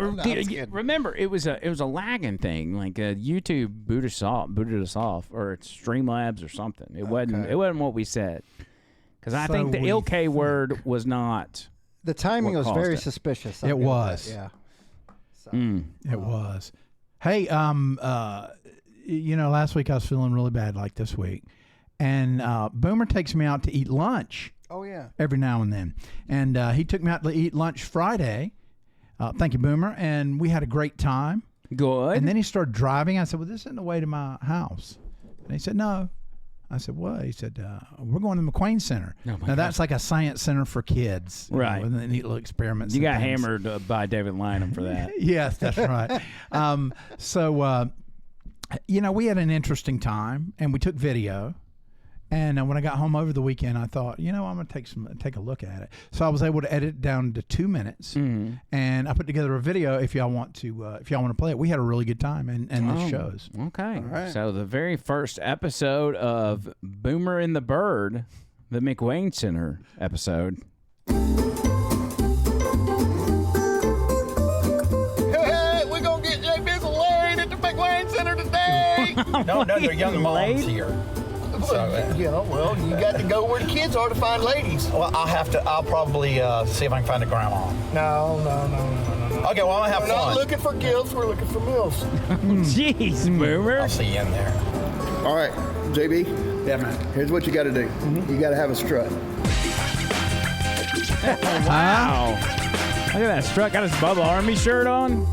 Speaker 1: remember, it was a lagging thing. Like YouTube booted us off, or it's Streamlabs or something. It wasn't what we said. Because I think the ILK word was not.
Speaker 3: The timing was very suspicious.
Speaker 2: It was.
Speaker 3: Yeah. So.
Speaker 2: It was. Hey, last week I was feeling really bad like this week. And Boomer takes me out to eat lunch.
Speaker 3: Oh, yeah.
Speaker 2: Every now and then. And he took me out to eat lunch Friday. Thank you, Boomer. And we had a great time.
Speaker 1: Good.
Speaker 2: And then he started driving. I said, well, this isn't the way to my house. And he said, no. I said, what? He said, we're going to McLean Center.
Speaker 1: Oh,
Speaker 2: now, that's like a science center for kids.
Speaker 1: Right.
Speaker 2: With neat little experiments.
Speaker 1: You
Speaker 2: and
Speaker 1: got
Speaker 2: things.
Speaker 1: hammered by David Lynham for that.
Speaker 2: Yes, that's right. We had an interesting time, and we took video. And when I got home over the weekend, I thought, I'm going to take a look at it. So I was able to edit it down to 2 minutes, and I put together a video. If y'all want to play it, we had a really good time, and the shows.
Speaker 1: Okay,
Speaker 3: All right.
Speaker 1: So the very first episode of Boomer and the Bird, the McLean Center episode.
Speaker 10: Hey, we're gonna get JB's laid at the McLean Center today.
Speaker 11: No, they're young moms here. So,
Speaker 10: well, you got to go where the kids are to find ladies.
Speaker 11: well, I'll probably see if I can find a grandma.
Speaker 10: No.
Speaker 11: Okay, well, I'm gonna have
Speaker 10: We're
Speaker 11: fun.
Speaker 10: not looking for gifts, we're looking for meals.
Speaker 1: Jeez, Boomer.
Speaker 11: I'll see you in there.
Speaker 10: All right, JB,
Speaker 2: Yeah, man.
Speaker 10: here's what you got to do. You got to have a strut.
Speaker 1: Wow. Look at that strut. Got his Bubba Army shirt on.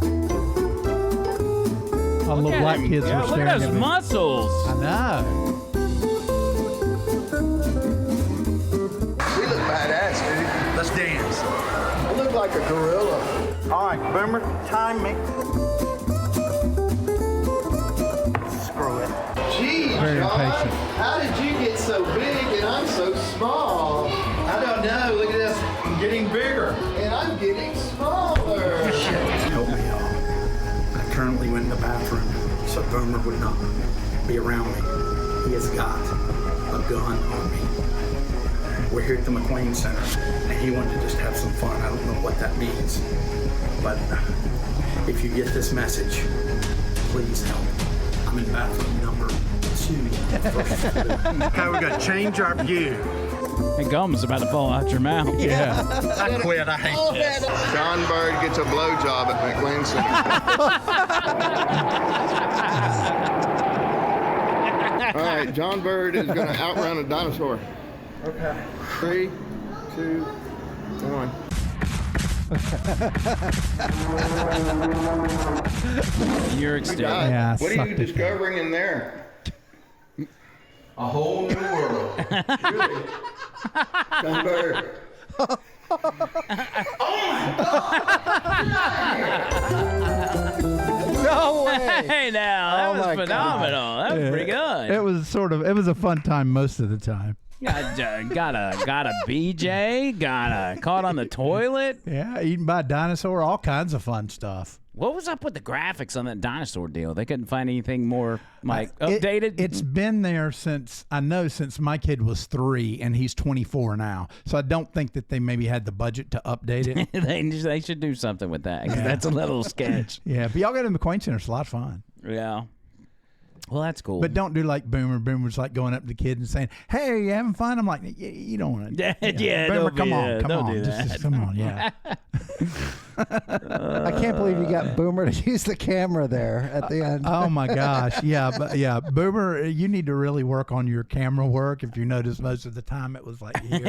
Speaker 2: All the little black kids
Speaker 1: Yeah,
Speaker 2: were
Speaker 1: look
Speaker 2: staring
Speaker 1: at those
Speaker 2: at me.
Speaker 1: muscles.
Speaker 2: I know.
Speaker 10: We look badass, dude.
Speaker 11: Let's dance.
Speaker 10: I look like a gorilla.
Speaker 11: All right, Boomer, time me. Screw it.
Speaker 10: Geez,
Speaker 2: Very
Speaker 10: John,
Speaker 2: impatient.
Speaker 10: how did you get so big and I'm so small?
Speaker 11: I don't know. Look at this. I'm getting bigger.
Speaker 10: And I'm getting smaller.
Speaker 11: Help me, y'all. I currently went in the bathroom so Boomer would not be around me. He has got a gun on me. We're here at the McLean Center, and he wanted to just have some fun. I don't know what that means, but if you get this message, please help. I'm in bathroom number 2. Okay, we're gonna change our view.
Speaker 1: That gum's about to fall out your mouth.
Speaker 2: Yeah.
Speaker 11: I quit. I hate this.
Speaker 10: John Bird gets a blowjob at McLean Center. All right, John Bird is going to outrun a dinosaur.
Speaker 11: Okay.
Speaker 10: 3, 2, 1.
Speaker 1: You're extinct.
Speaker 2: Yeah, I
Speaker 10: What are
Speaker 2: sucked
Speaker 10: you
Speaker 2: at that.
Speaker 10: discovering in there?
Speaker 11: A whole new world.
Speaker 10: John Bird.
Speaker 3: No way.
Speaker 1: Hey, now,
Speaker 3: Oh
Speaker 1: that
Speaker 3: my
Speaker 1: was phenomenal. That was pretty good.
Speaker 2: It was a fun time most of the time.
Speaker 1: Got a BJ, caught on the toilet.
Speaker 2: Yeah, eaten by a dinosaur, all kinds of fun stuff.
Speaker 1: What was up with the graphics on that dinosaur deal? They couldn't find anything more updated.
Speaker 2: It's been there since my kid was 3 and he's 24 now. So I don't think that they maybe had the budget to update it.
Speaker 1: they should do something with that. 'Cause that's a little sketch.
Speaker 2: Yeah, but y'all go to the McLean Center. It's a lot of fun.
Speaker 1: Yeah. Well, that's cool.
Speaker 2: But don't do like Boomer. Boomer's like going up to the kid and saying, "Hey, are you having fun?" I'm like, you don't want to.
Speaker 1: Yeah,
Speaker 2: Boomer,
Speaker 1: don't
Speaker 2: come
Speaker 1: be-
Speaker 2: on, come
Speaker 1: don't
Speaker 2: on,
Speaker 1: do that.
Speaker 2: just come on, yeah.
Speaker 3: I can't believe you got Boomer to use the camera there at the end.
Speaker 2: Oh my gosh, yeah, Boomer, you need to really work on your camera work. If you notice, most of the time it was like here.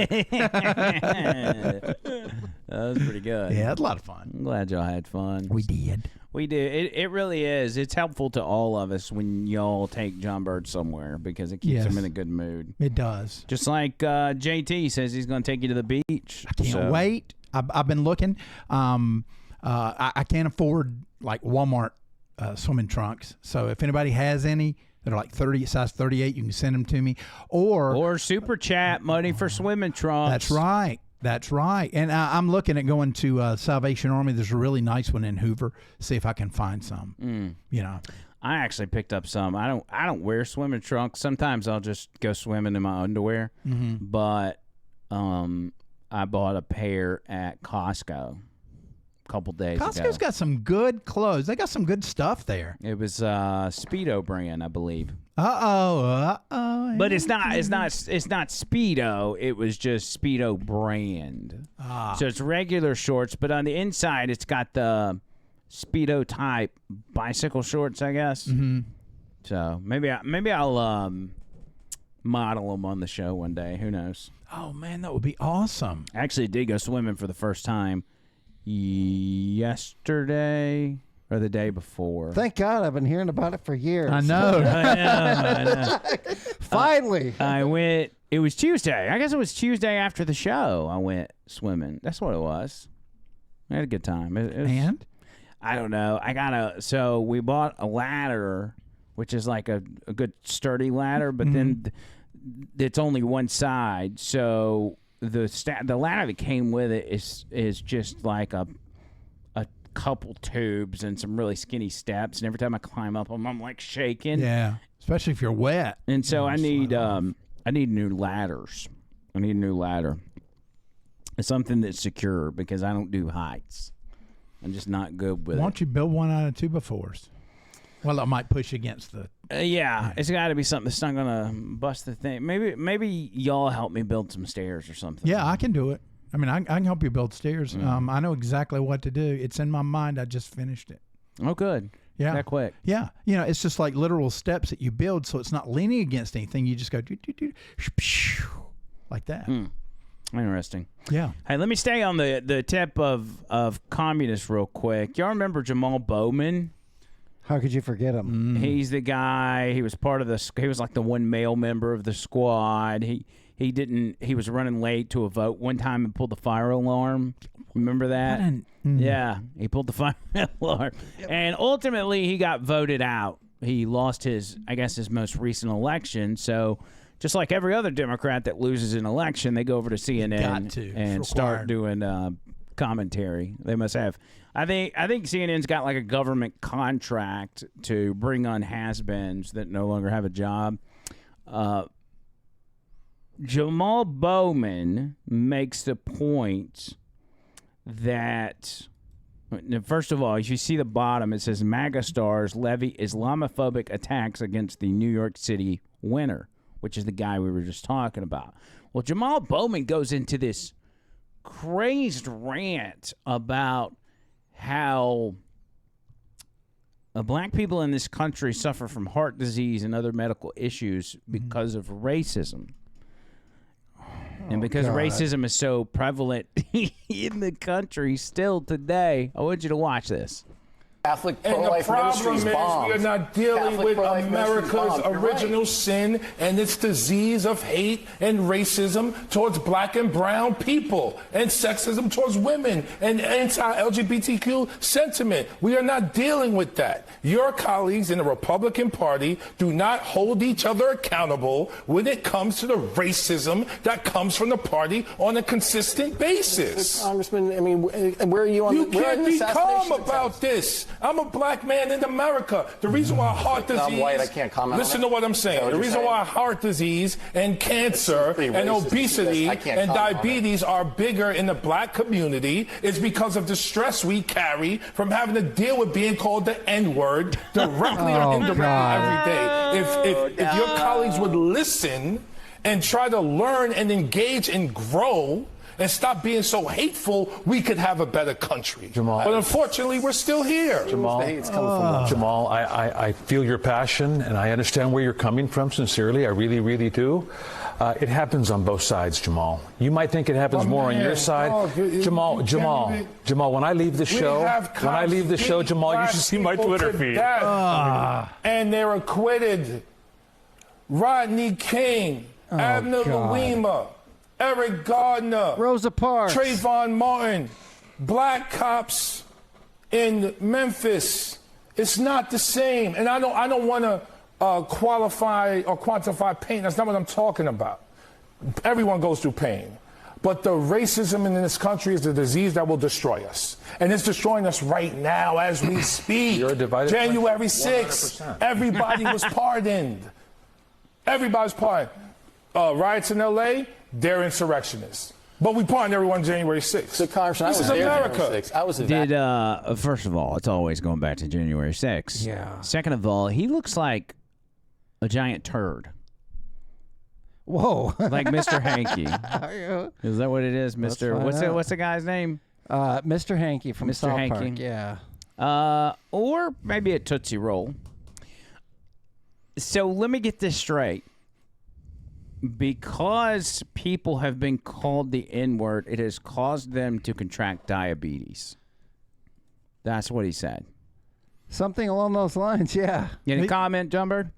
Speaker 1: That was pretty good.
Speaker 2: Yeah, it's a lot of fun.
Speaker 1: I'm glad y'all had fun.
Speaker 2: We did.
Speaker 1: We did. It really is. It's helpful to all of us when y'all take John Bird somewhere because it keeps
Speaker 2: Yes.
Speaker 1: him in a good mood.
Speaker 2: It does.
Speaker 1: Just like JT says he's going to take you to the beach.
Speaker 2: I can't wait. I've been looking. I can't afford like Walmart swimming trunks. So if anybody has any that are like size 38, you can send them to me.
Speaker 1: Or super chat money for swimming trunks.
Speaker 2: That's right. That's right. And I'm looking at going to Salvation Army. There's a really nice one in Hoover. See if I can find some. You know.
Speaker 1: I actually picked up some. I don't wear swimming trunks. Sometimes I'll just go swimming in my underwear.
Speaker 2: Mm-hmm.
Speaker 1: But I bought a pair at Costco a couple days ago.
Speaker 2: Costco's got some good clothes. They got some good stuff there.
Speaker 1: It was Speedo brand, I believe.
Speaker 2: Uh-oh.
Speaker 1: But it's not Speedo. It was just Speedo brand. So it's regular shorts, but on the inside it's got the Speedo type bicycle shorts, I guess.
Speaker 2: Mm-hmm.
Speaker 1: So maybe I'll model them on the show one day. Who knows?
Speaker 2: Oh man, that would be awesome.
Speaker 1: I actually did go swimming for the first time yesterday. or the day before.
Speaker 3: Thank God, I've been hearing about it for years.
Speaker 2: I know.
Speaker 1: I know.
Speaker 3: Finally.
Speaker 1: I went. It was Tuesday. I guess it was Tuesday after the show. I went swimming. That's what it was. I had a good time.
Speaker 2: And?
Speaker 1: I don't know. So we bought a ladder, which is like a good sturdy ladder, but then it's only one side. So the ladder that came with it is just like a couple tubes and some really skinny steps. And every time I climb up them, I'm like shaking.
Speaker 2: Yeah, especially if you're wet.
Speaker 1: And so I need new ladders. I need a new ladder. It's something that's secure because I don't do heights. I'm just not good with it.
Speaker 2: Why don't you build one out of 2x4s? Well, I might push against the...
Speaker 1: Yeah, it's got to be something that's not going to bust the thing. Maybe y'all help me build some stairs or something.
Speaker 2: Yeah, I can do it. I mean, I can help you build stairs. I know exactly what to do. It's in my mind. I just finished it.
Speaker 1: Oh, good.
Speaker 2: Yeah.
Speaker 1: That quick.
Speaker 2: Yeah. It's just like literal steps that you build, so it's not leaning against anything. You just go like that.
Speaker 1: Interesting.
Speaker 2: Yeah.
Speaker 1: Hey, let me stay on the tip of communists real quick. Y'all remember Jamal Bowman?
Speaker 3: How could you forget him?
Speaker 1: He's the guy. He was part of he was like the one male member of the squad. He was running late to a vote one time and pulled the fire alarm. Remember that? Yeah, he pulled the fire alarm. And ultimately he got voted out. He lost his most recent election. So just like every other Democrat that loses an election, they go over to CNN and start doing commentary. They must have. I think CNN's got like a government contract to bring on has-beens that no longer have a job. Jamal Bowman makes the point that, first of all, if you see the bottom, it says MAGA stars levy Islamophobic attacks against the New York City winner, which is the guy we were just talking about. Well, Jamal Bowman goes into this crazed rant about how black people in this country suffer from heart disease and other medical issues because of racism. And because racism is so prevalent in the country still today, I want you to watch this.
Speaker 10: Catholic
Speaker 12: And the
Speaker 10: pro-life
Speaker 12: problem is we are not dealing
Speaker 10: Catholic
Speaker 12: with America's original sin and its disease of hate and racism towards black and brown people and sexism towards women and anti-LGBTQ sentiment. We are not dealing with that. Your colleagues in the Republican Party do not hold each other accountable when it comes to the racism that comes from the party on a consistent basis.
Speaker 10: Congressman, I mean, where are you on?
Speaker 12: You can't be calm about this. I'm a black man in America. The reason why heart disease...
Speaker 10: I'm white, I can't comment
Speaker 12: Listen
Speaker 10: on
Speaker 12: to what I'm saying. The reason why heart disease and cancer and obesity and diabetes are bigger in the black community is because of the stress we carry from having to deal with being called the N-word directly or indirectly every day. If your colleagues would listen and try to learn and engage and grow and stop being so hateful, we could have a better country.
Speaker 13: Jamal.
Speaker 12: But unfortunately, we're still here.
Speaker 13: Jamal, Jamal, I feel your passion, and I understand where you're coming from, sincerely. I really, really do. It happens on both sides, Jamal. You might think it happens more on your side. Jamal, when I leave the show, Jamal, you should see my Twitter feed.
Speaker 12: And they're acquitted. Rodney King, Abner Louima, Eric Gardner,
Speaker 3: Rosa Parks,
Speaker 12: Trayvon Martin, black cops in Memphis. It's not the same. And I don't want to qualify or quantify pain. That's not what I'm talking about. Everyone goes through pain. But the racism in this country is a disease that will destroy us. And it's destroying us right now as we speak. January 6th, everybody was pardoned. Everybody's pardoned. Riots in L.A., they're insurrectionists. But we pardoned everyone January 6th.
Speaker 10: So, Congressman,
Speaker 12: this is America.
Speaker 1: First of all, it's always going back to January 6th.
Speaker 3: Yeah.
Speaker 1: Second of all, he looks like a giant turd.
Speaker 3: Whoa.
Speaker 1: Like Mr. Hanky. Is that what it is, Mr.? What's the guy's name?
Speaker 3: Mr. Hanky from South Park. Yeah.
Speaker 1: Or maybe a Tootsie Roll. So let me get this straight. Because people have been called the N-word, it has caused them to contract diabetes. That's what he said.
Speaker 3: Something along those lines, yeah.
Speaker 1: Any comment, Jumbird?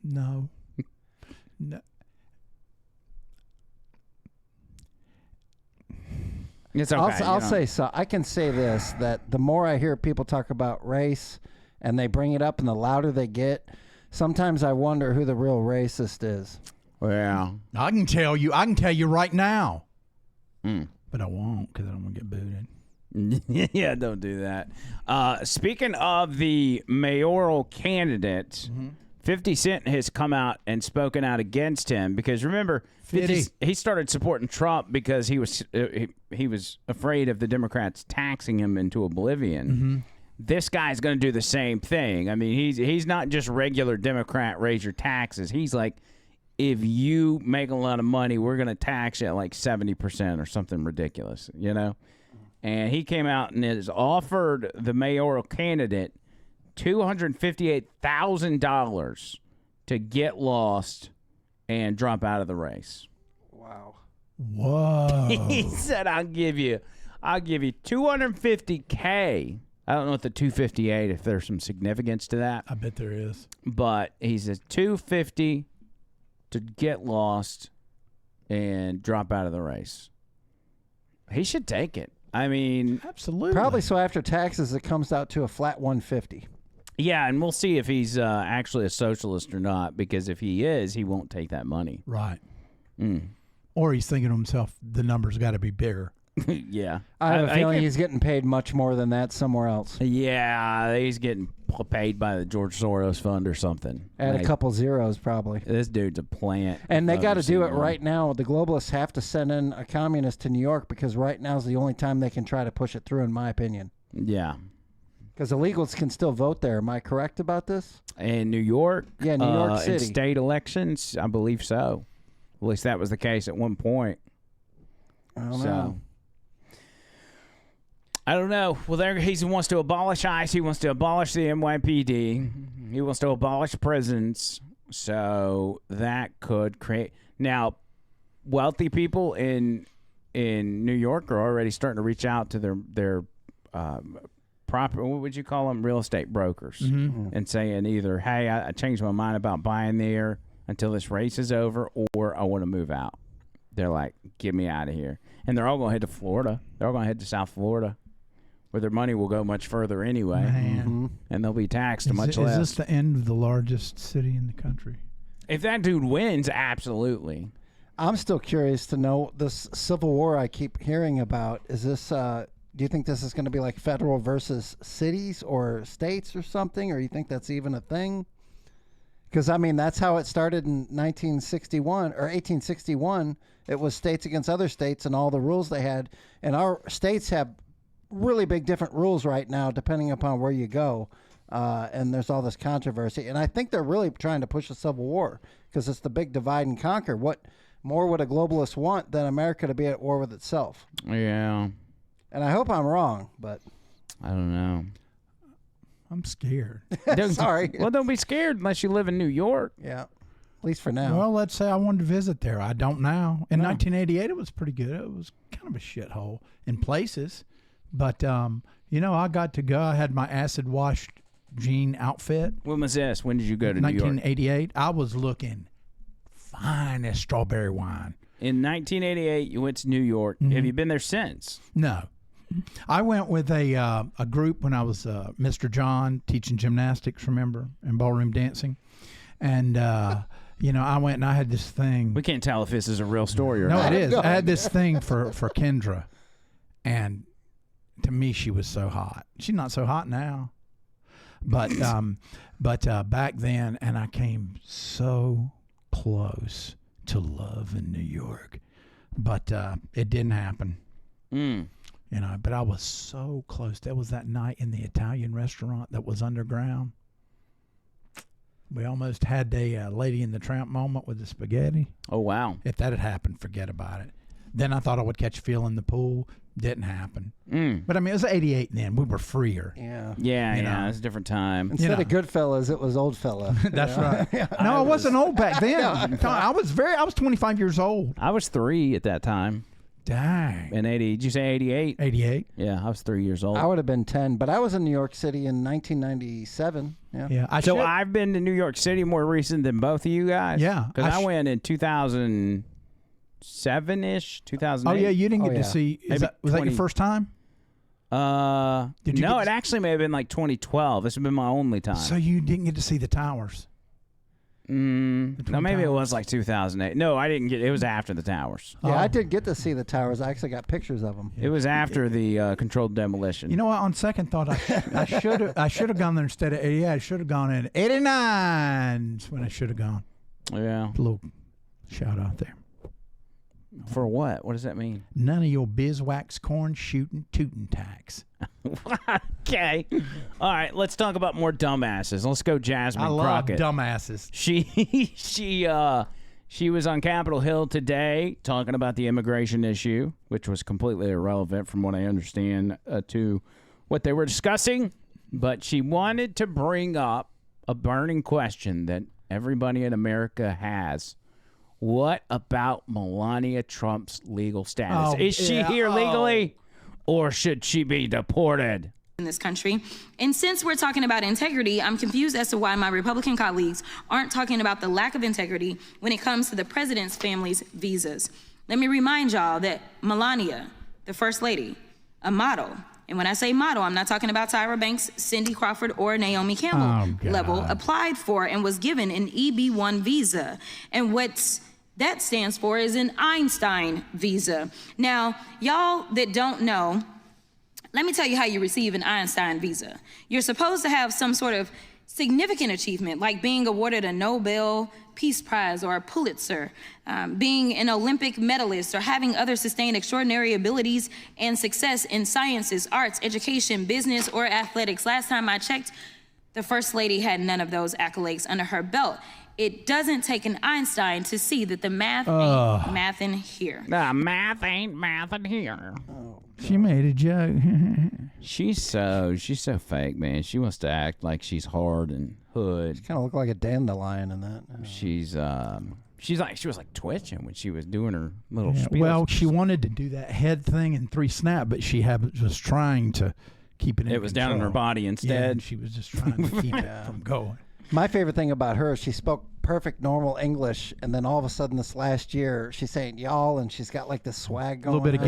Speaker 2: No.
Speaker 1: It's okay.
Speaker 3: I'll say so. I can say this, that the more I hear people talk about race and they bring it up and the louder they get, sometimes I wonder who the real racist is.
Speaker 1: Well,
Speaker 2: I can tell you right now. But I won't because I don't want to get booted.
Speaker 1: Yeah, don't do that. Speaking of the mayoral candidate, 50 Cent has come out and spoken out against him because remember, he started supporting Trump because he was afraid of the Democrats taxing him into oblivion. This guy's going to do the same thing. I mean, he's not just regular Democrat raise your taxes. He's like, if you make a lot of money, we're going to tax you at like 70% or something ridiculous, you know? And he came out and has offered the mayoral candidate $258,000 to get lost and drop out of the race.
Speaker 3: Wow.
Speaker 2: Whoa.
Speaker 1: He said, I'll give you $250K. I don't know what the 258, if there's some significance to that.
Speaker 2: I bet there is.
Speaker 1: But he says $250 to get lost and drop out of the race. He should take it. I mean,
Speaker 2: absolutely.
Speaker 3: Probably so after taxes, it comes out to a flat 150.
Speaker 1: Yeah, and we'll see if he's actually a socialist or not, because if he is, he won't take that money.
Speaker 2: Right. Or he's thinking to himself, the number's got to be bigger.
Speaker 1: Yeah.
Speaker 3: I have a feeling he's getting paid much more than that somewhere else.
Speaker 1: Yeah, he's getting paid by the George Soros Fund or something.
Speaker 3: Add a couple zeros, probably.
Speaker 1: This dude's a plant.
Speaker 3: And they got to do it right now. The globalists have to send in a communist to New York because right now is the only time they can try to push it through, in my opinion.
Speaker 1: Yeah.
Speaker 3: Because illegals can still vote there. Am I correct about this?
Speaker 1: In New York?
Speaker 3: Yeah, New York City.
Speaker 1: In state elections, I believe so. At least that was the case at one point.
Speaker 3: I don't know.
Speaker 1: I don't know. Well, he wants to abolish ICE. He wants to abolish the NYPD. He wants to abolish prisons. So that could create... Now, wealthy people in New York are already starting to reach out to their proper... What would you call them? Real estate brokers. And saying either, hey, I changed my mind about buying there until this race is over, or I want to move out. They're like, get me out of here. And they're all going to head to Florida. They're all going to head to South Florida, where their money will go much further anyway. And they'll be taxed much less.
Speaker 2: Is this the end of the largest city in the country?
Speaker 1: If that dude wins, absolutely.
Speaker 3: I'm still curious to know this civil war I keep hearing about. Is this, do you think this is going to be like federal versus cities or states or something? Or you think that's even a thing? Because, I mean, that's how it started in 1961 or 1861. It was states against other states and all the rules they had. And our states have really big different rules right now, depending upon where you go. And there's all this controversy. And I think they're really trying to push a civil war because it's the big divide and conquer. What more would a globalist want than America to be at war with itself?
Speaker 1: Yeah.
Speaker 3: And I hope I'm wrong, but
Speaker 1: I don't know.
Speaker 2: I'm scared.
Speaker 3: Sorry.
Speaker 1: Well, don't be scared unless you live in New York.
Speaker 3: Yeah. At least for now.
Speaker 2: Well, let's say I wanted to visit there. I don't now. In 1988, it was pretty good. It was kind of a shithole in places. But, you know, I got to go. I had my acid-washed jean outfit.
Speaker 1: When was this? When did you go to New York?
Speaker 2: 1988. I was looking fine as strawberry wine.
Speaker 1: In 1988, you went to New York. Have you been there since?
Speaker 2: No. I went with a group when I was Mr. John teaching gymnastics, remember, and ballroom dancing. And, you know, I went and I had this thing.
Speaker 1: We can't tell if this is a real story or
Speaker 2: no,
Speaker 1: not.
Speaker 2: No, it is. I had this thing for Kendra. And to me, she was so hot. She's not so hot now. But back then, and I came so close to love in New York. But it didn't happen. You know, but I was so close. That was that night in the Italian restaurant that was underground. We almost had a Lady in the Tramp moment with the spaghetti.
Speaker 1: Oh, wow.
Speaker 2: If that had happened, forget about it. Then I thought I would catch a feel in the pool. Didn't happen. But, I mean, it was 88 then. We were freer.
Speaker 3: Yeah.
Speaker 1: Yeah, you know. It was a different time.
Speaker 3: Instead of Goodfellas, it was Old Fella.
Speaker 2: That's right. No, I wasn't old back then. I was 25 years old.
Speaker 1: I was 3 at that time.
Speaker 2: Dang.
Speaker 1: In 80, did you say 88?
Speaker 2: 88.
Speaker 1: Yeah, I was 3 years old.
Speaker 3: I would have been 10, but I was in New York City in 1997. Yeah.
Speaker 2: Yeah.
Speaker 1: I've been to New York City more recent than both of you guys.
Speaker 2: Yeah.
Speaker 1: Because I went in 2007-ish, 2008.
Speaker 2: Oh, yeah, you didn't get to see. Was that your first time?
Speaker 1: No, it actually may have been like 2012. This has been my only time.
Speaker 2: So you didn't get to see the towers?
Speaker 1: No, maybe it was like 2008. No, I didn't get. It was after the towers.
Speaker 3: Yeah, I did get to see the towers. I actually got pictures of them.
Speaker 1: It was after the controlled demolition.
Speaker 2: You know what? On second thought, I should have gone there instead of 88. I should have gone in 89. That's when I should have gone.
Speaker 1: Yeah.
Speaker 2: A little shout out there.
Speaker 1: For what? What does that mean?
Speaker 2: None of your bizwax corn shooting tootin' tax.
Speaker 1: Okay. All right, let's talk about more dumbasses. Let's go Jasmine Crockett.
Speaker 2: I love dumbasses.
Speaker 1: She was on Capitol Hill today talking about the immigration issue, which was completely irrelevant from what I understand to what they were discussing. But she wanted to bring up a burning question that everybody in America has. What about Melania Trump's legal status? Is she here legally, or should she be deported?
Speaker 14: In this country. And since we're talking about integrity, I'm confused as to why my Republican colleagues aren't talking about the lack of integrity when it comes to the president's family's visas. Let me remind y'all that Melania, the first lady, a model, and when I say model, I'm not talking about Tyra Banks, Cindy Crawford, or Naomi Campbell level, applied for and was given an EB-1 visa. And what that stands for is an Einstein visa. Now, y'all that don't know, let me tell you how you receive an Einstein visa. You're supposed to have some sort of significant achievement, like being awarded a Nobel Peace Prize or a Pulitzer, being an Olympic medalist, or having other sustained extraordinary abilities and success in sciences, arts, education, business, or athletics. Last time I checked, the First Lady had none of those accolades under her belt. It doesn't take an Einstein to see that the math ain't mathin' here.
Speaker 1: The math ain't mathin' here.
Speaker 2: She made a joke.
Speaker 1: She's so fake, man. She wants to act like she's hard and hood.
Speaker 3: She kind of looked like a dandelion in that.
Speaker 1: She was like twitching when she was doing her little spiel.
Speaker 2: Well, she wanted to do that head thing in 3 snap, but she was trying to keep it in
Speaker 1: It was down in her body instead.
Speaker 2: Yeah, she was just trying to keep it from going.
Speaker 3: My favorite thing about her is she spoke perfect normal English, and then all of a sudden this last year she's saying y'all, and she's got like this swag going.
Speaker 2: A little bit of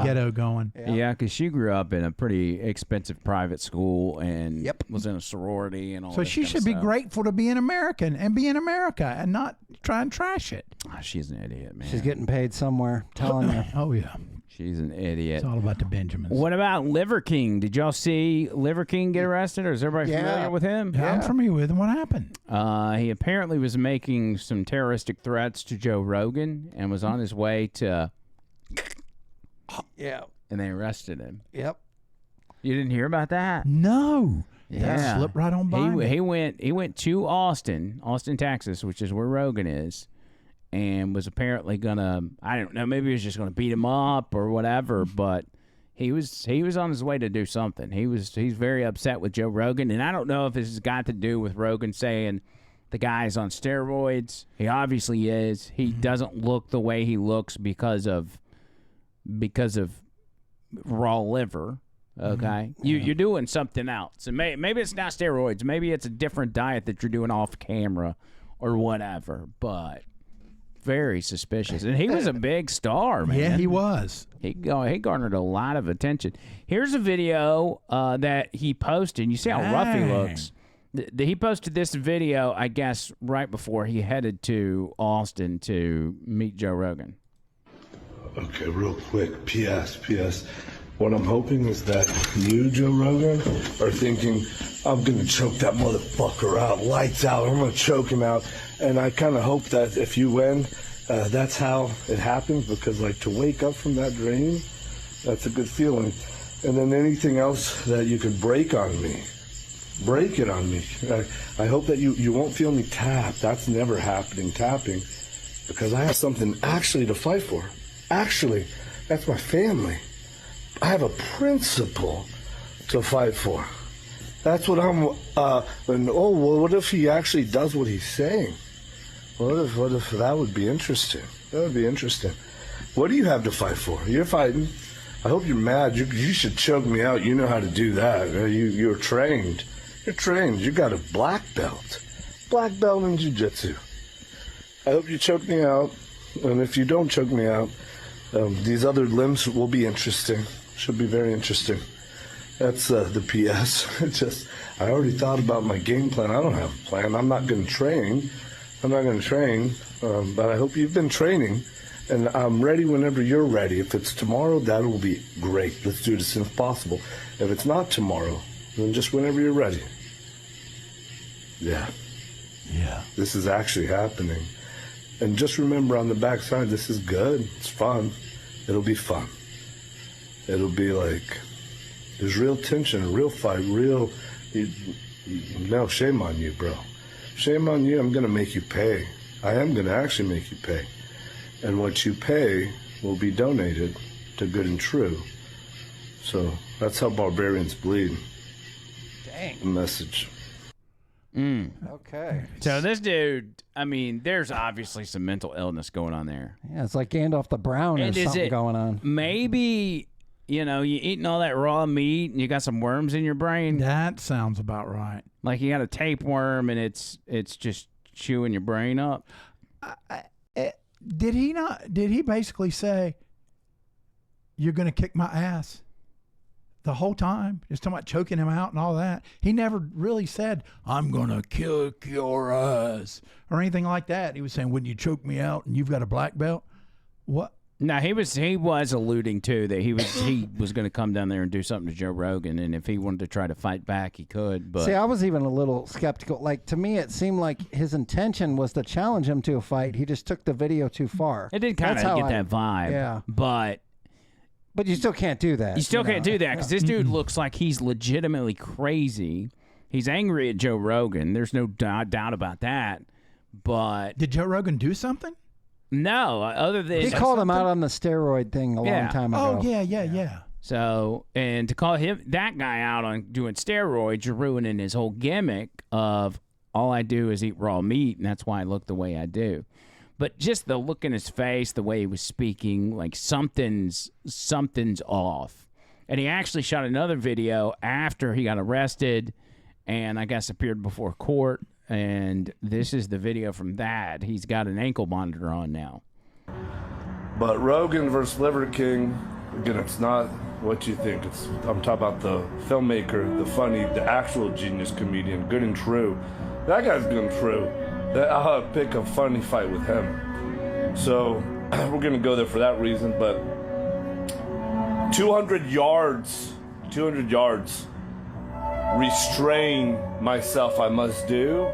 Speaker 2: ghetto going.
Speaker 1: Yeah, because she grew up in a pretty expensive private school and was in a sorority and all.
Speaker 2: So she should be grateful to be an American and be in America and not try and trash it.
Speaker 1: Oh, she's an idiot, man.
Speaker 3: She's getting paid somewhere. Telling you.
Speaker 2: Oh yeah.
Speaker 1: She's an idiot.
Speaker 2: It's all about the Benjamins.
Speaker 1: What about Liver King? Did y'all see Liver King get arrested, or is everybody familiar with him?
Speaker 2: Yeah, I'm familiar with him. What happened?
Speaker 1: He apparently was making some terroristic threats to Joe Rogan and was on his way to...
Speaker 3: Yeah.
Speaker 1: And they arrested him.
Speaker 3: Yep.
Speaker 1: You didn't hear about that?
Speaker 2: No.
Speaker 1: Yeah.
Speaker 2: That slipped right on by me.
Speaker 1: He went to Austin, Texas, which is where Rogan is, and was apparently gonna, I don't know, maybe he was just gonna beat him up or whatever, but he was on his way to do something. He's very upset with Joe Rogan, and I don't know if this has got to do with Rogan saying the guy's on steroids. He obviously is. He doesn't look the way he looks because of raw liver. Okay, you're doing something else, and maybe it's not steroids. Maybe it's a different diet that you're doing off camera or whatever, but. Very suspicious, and he was a big star, man.
Speaker 2: Yeah, he was.
Speaker 1: He garnered a lot of attention. Here's a video that he posted. You see how rough he looks. He posted this video, I guess, right before he headed to Austin to meet Joe Rogan.
Speaker 15: Okay, real quick. P.S. What I'm hoping is that you, Joe Rogan, are thinking, I'm going to choke that motherfucker out, lights out, I'm going to choke him out. And I kind of hope that if you win, that's how it happens, because, like, to wake up from that dream, that's a good feeling. And then anything else that you could break on me, break it on me. I hope that you won't feel me tap. That's never happening, tapping, because I have something actually to fight for. Actually, that's my family. I have a principle to fight for. That's what I'm, what if he actually does what he's saying? What if that would be interesting? That would be interesting. What do you have to fight for? You're fighting. I hope you're mad. You should choke me out. You know how to do that. You're trained. You're trained. You got a black belt. Black belt in jiu-jitsu. I hope you choke me out. And if you don't choke me out, these other limbs will be interesting. Should be very interesting. That's the PS. I already thought about my game plan. I don't have a plan. I'm not going to train. But I hope you've been training. And I'm ready whenever you're ready. If it's tomorrow, that will be great. Let's do it as soon as possible. If it's not tomorrow, then just whenever you're ready. Yeah. This is actually happening. And just remember on the backside, this is good. It's fun. It'll be fun. It'll be like, there's real tension, real fight, no, shame on you, bro. Shame on you. I'm going to make you pay. I am going to actually make you pay. And what you pay will be donated to Good and True. So that's how barbarians bleed.
Speaker 3: Dang.
Speaker 15: The message.
Speaker 3: Okay.
Speaker 1: So this dude, I mean, there's obviously some mental illness going on there.
Speaker 3: Yeah, it's like Gandalf the Brown or something going on.
Speaker 1: Maybe, you eating all that raw meat and you got some worms in your brain.
Speaker 2: That sounds about right.
Speaker 1: Like you got a tapeworm and it's just chewing your brain up.
Speaker 2: Did he basically say, you're going to kick my ass the whole time? Just talking about choking him out and all that. He never really said, I'm going to kick your ass or anything like that. He was saying, when you choke me out and you've got a black belt. What?
Speaker 1: No, he was alluding to that he was going to come down there and do something to Joe Rogan, and if he wanted to try to fight back, he could. But
Speaker 3: see, I was even a little skeptical. Like, to me, it seemed like his intention was to challenge him to a fight. He just took the video too far.
Speaker 1: It did kind of get that vibe.
Speaker 3: Yeah,
Speaker 1: but
Speaker 3: you still can't do that.
Speaker 1: You still can't do that because this dude looks like he's legitimately crazy. He's angry at Joe Rogan. There's no doubt about that. But
Speaker 2: did Joe Rogan do something?
Speaker 1: No, other than
Speaker 3: he called him out on the steroid thing a long time ago.
Speaker 2: Oh yeah.
Speaker 1: So, and to call that guy out on doing steroids, you're ruining his whole gimmick of all I do is eat raw meat, and that's why I look the way I do. But just the look in his face, the way he was speaking, like something's off. And he actually shot another video after he got arrested, and I guess appeared before court. And this is the video from that. He's got an ankle monitor on now.
Speaker 15: But Rogan versus Liver King, again, it's not what you think. I'm talking about the filmmaker, the funny, the actual genius comedian, Good and True. That guy's Good and True. I'll pick a funny fight with him. So we're going to go there for that reason. But 200 yards. Restrain myself I must do.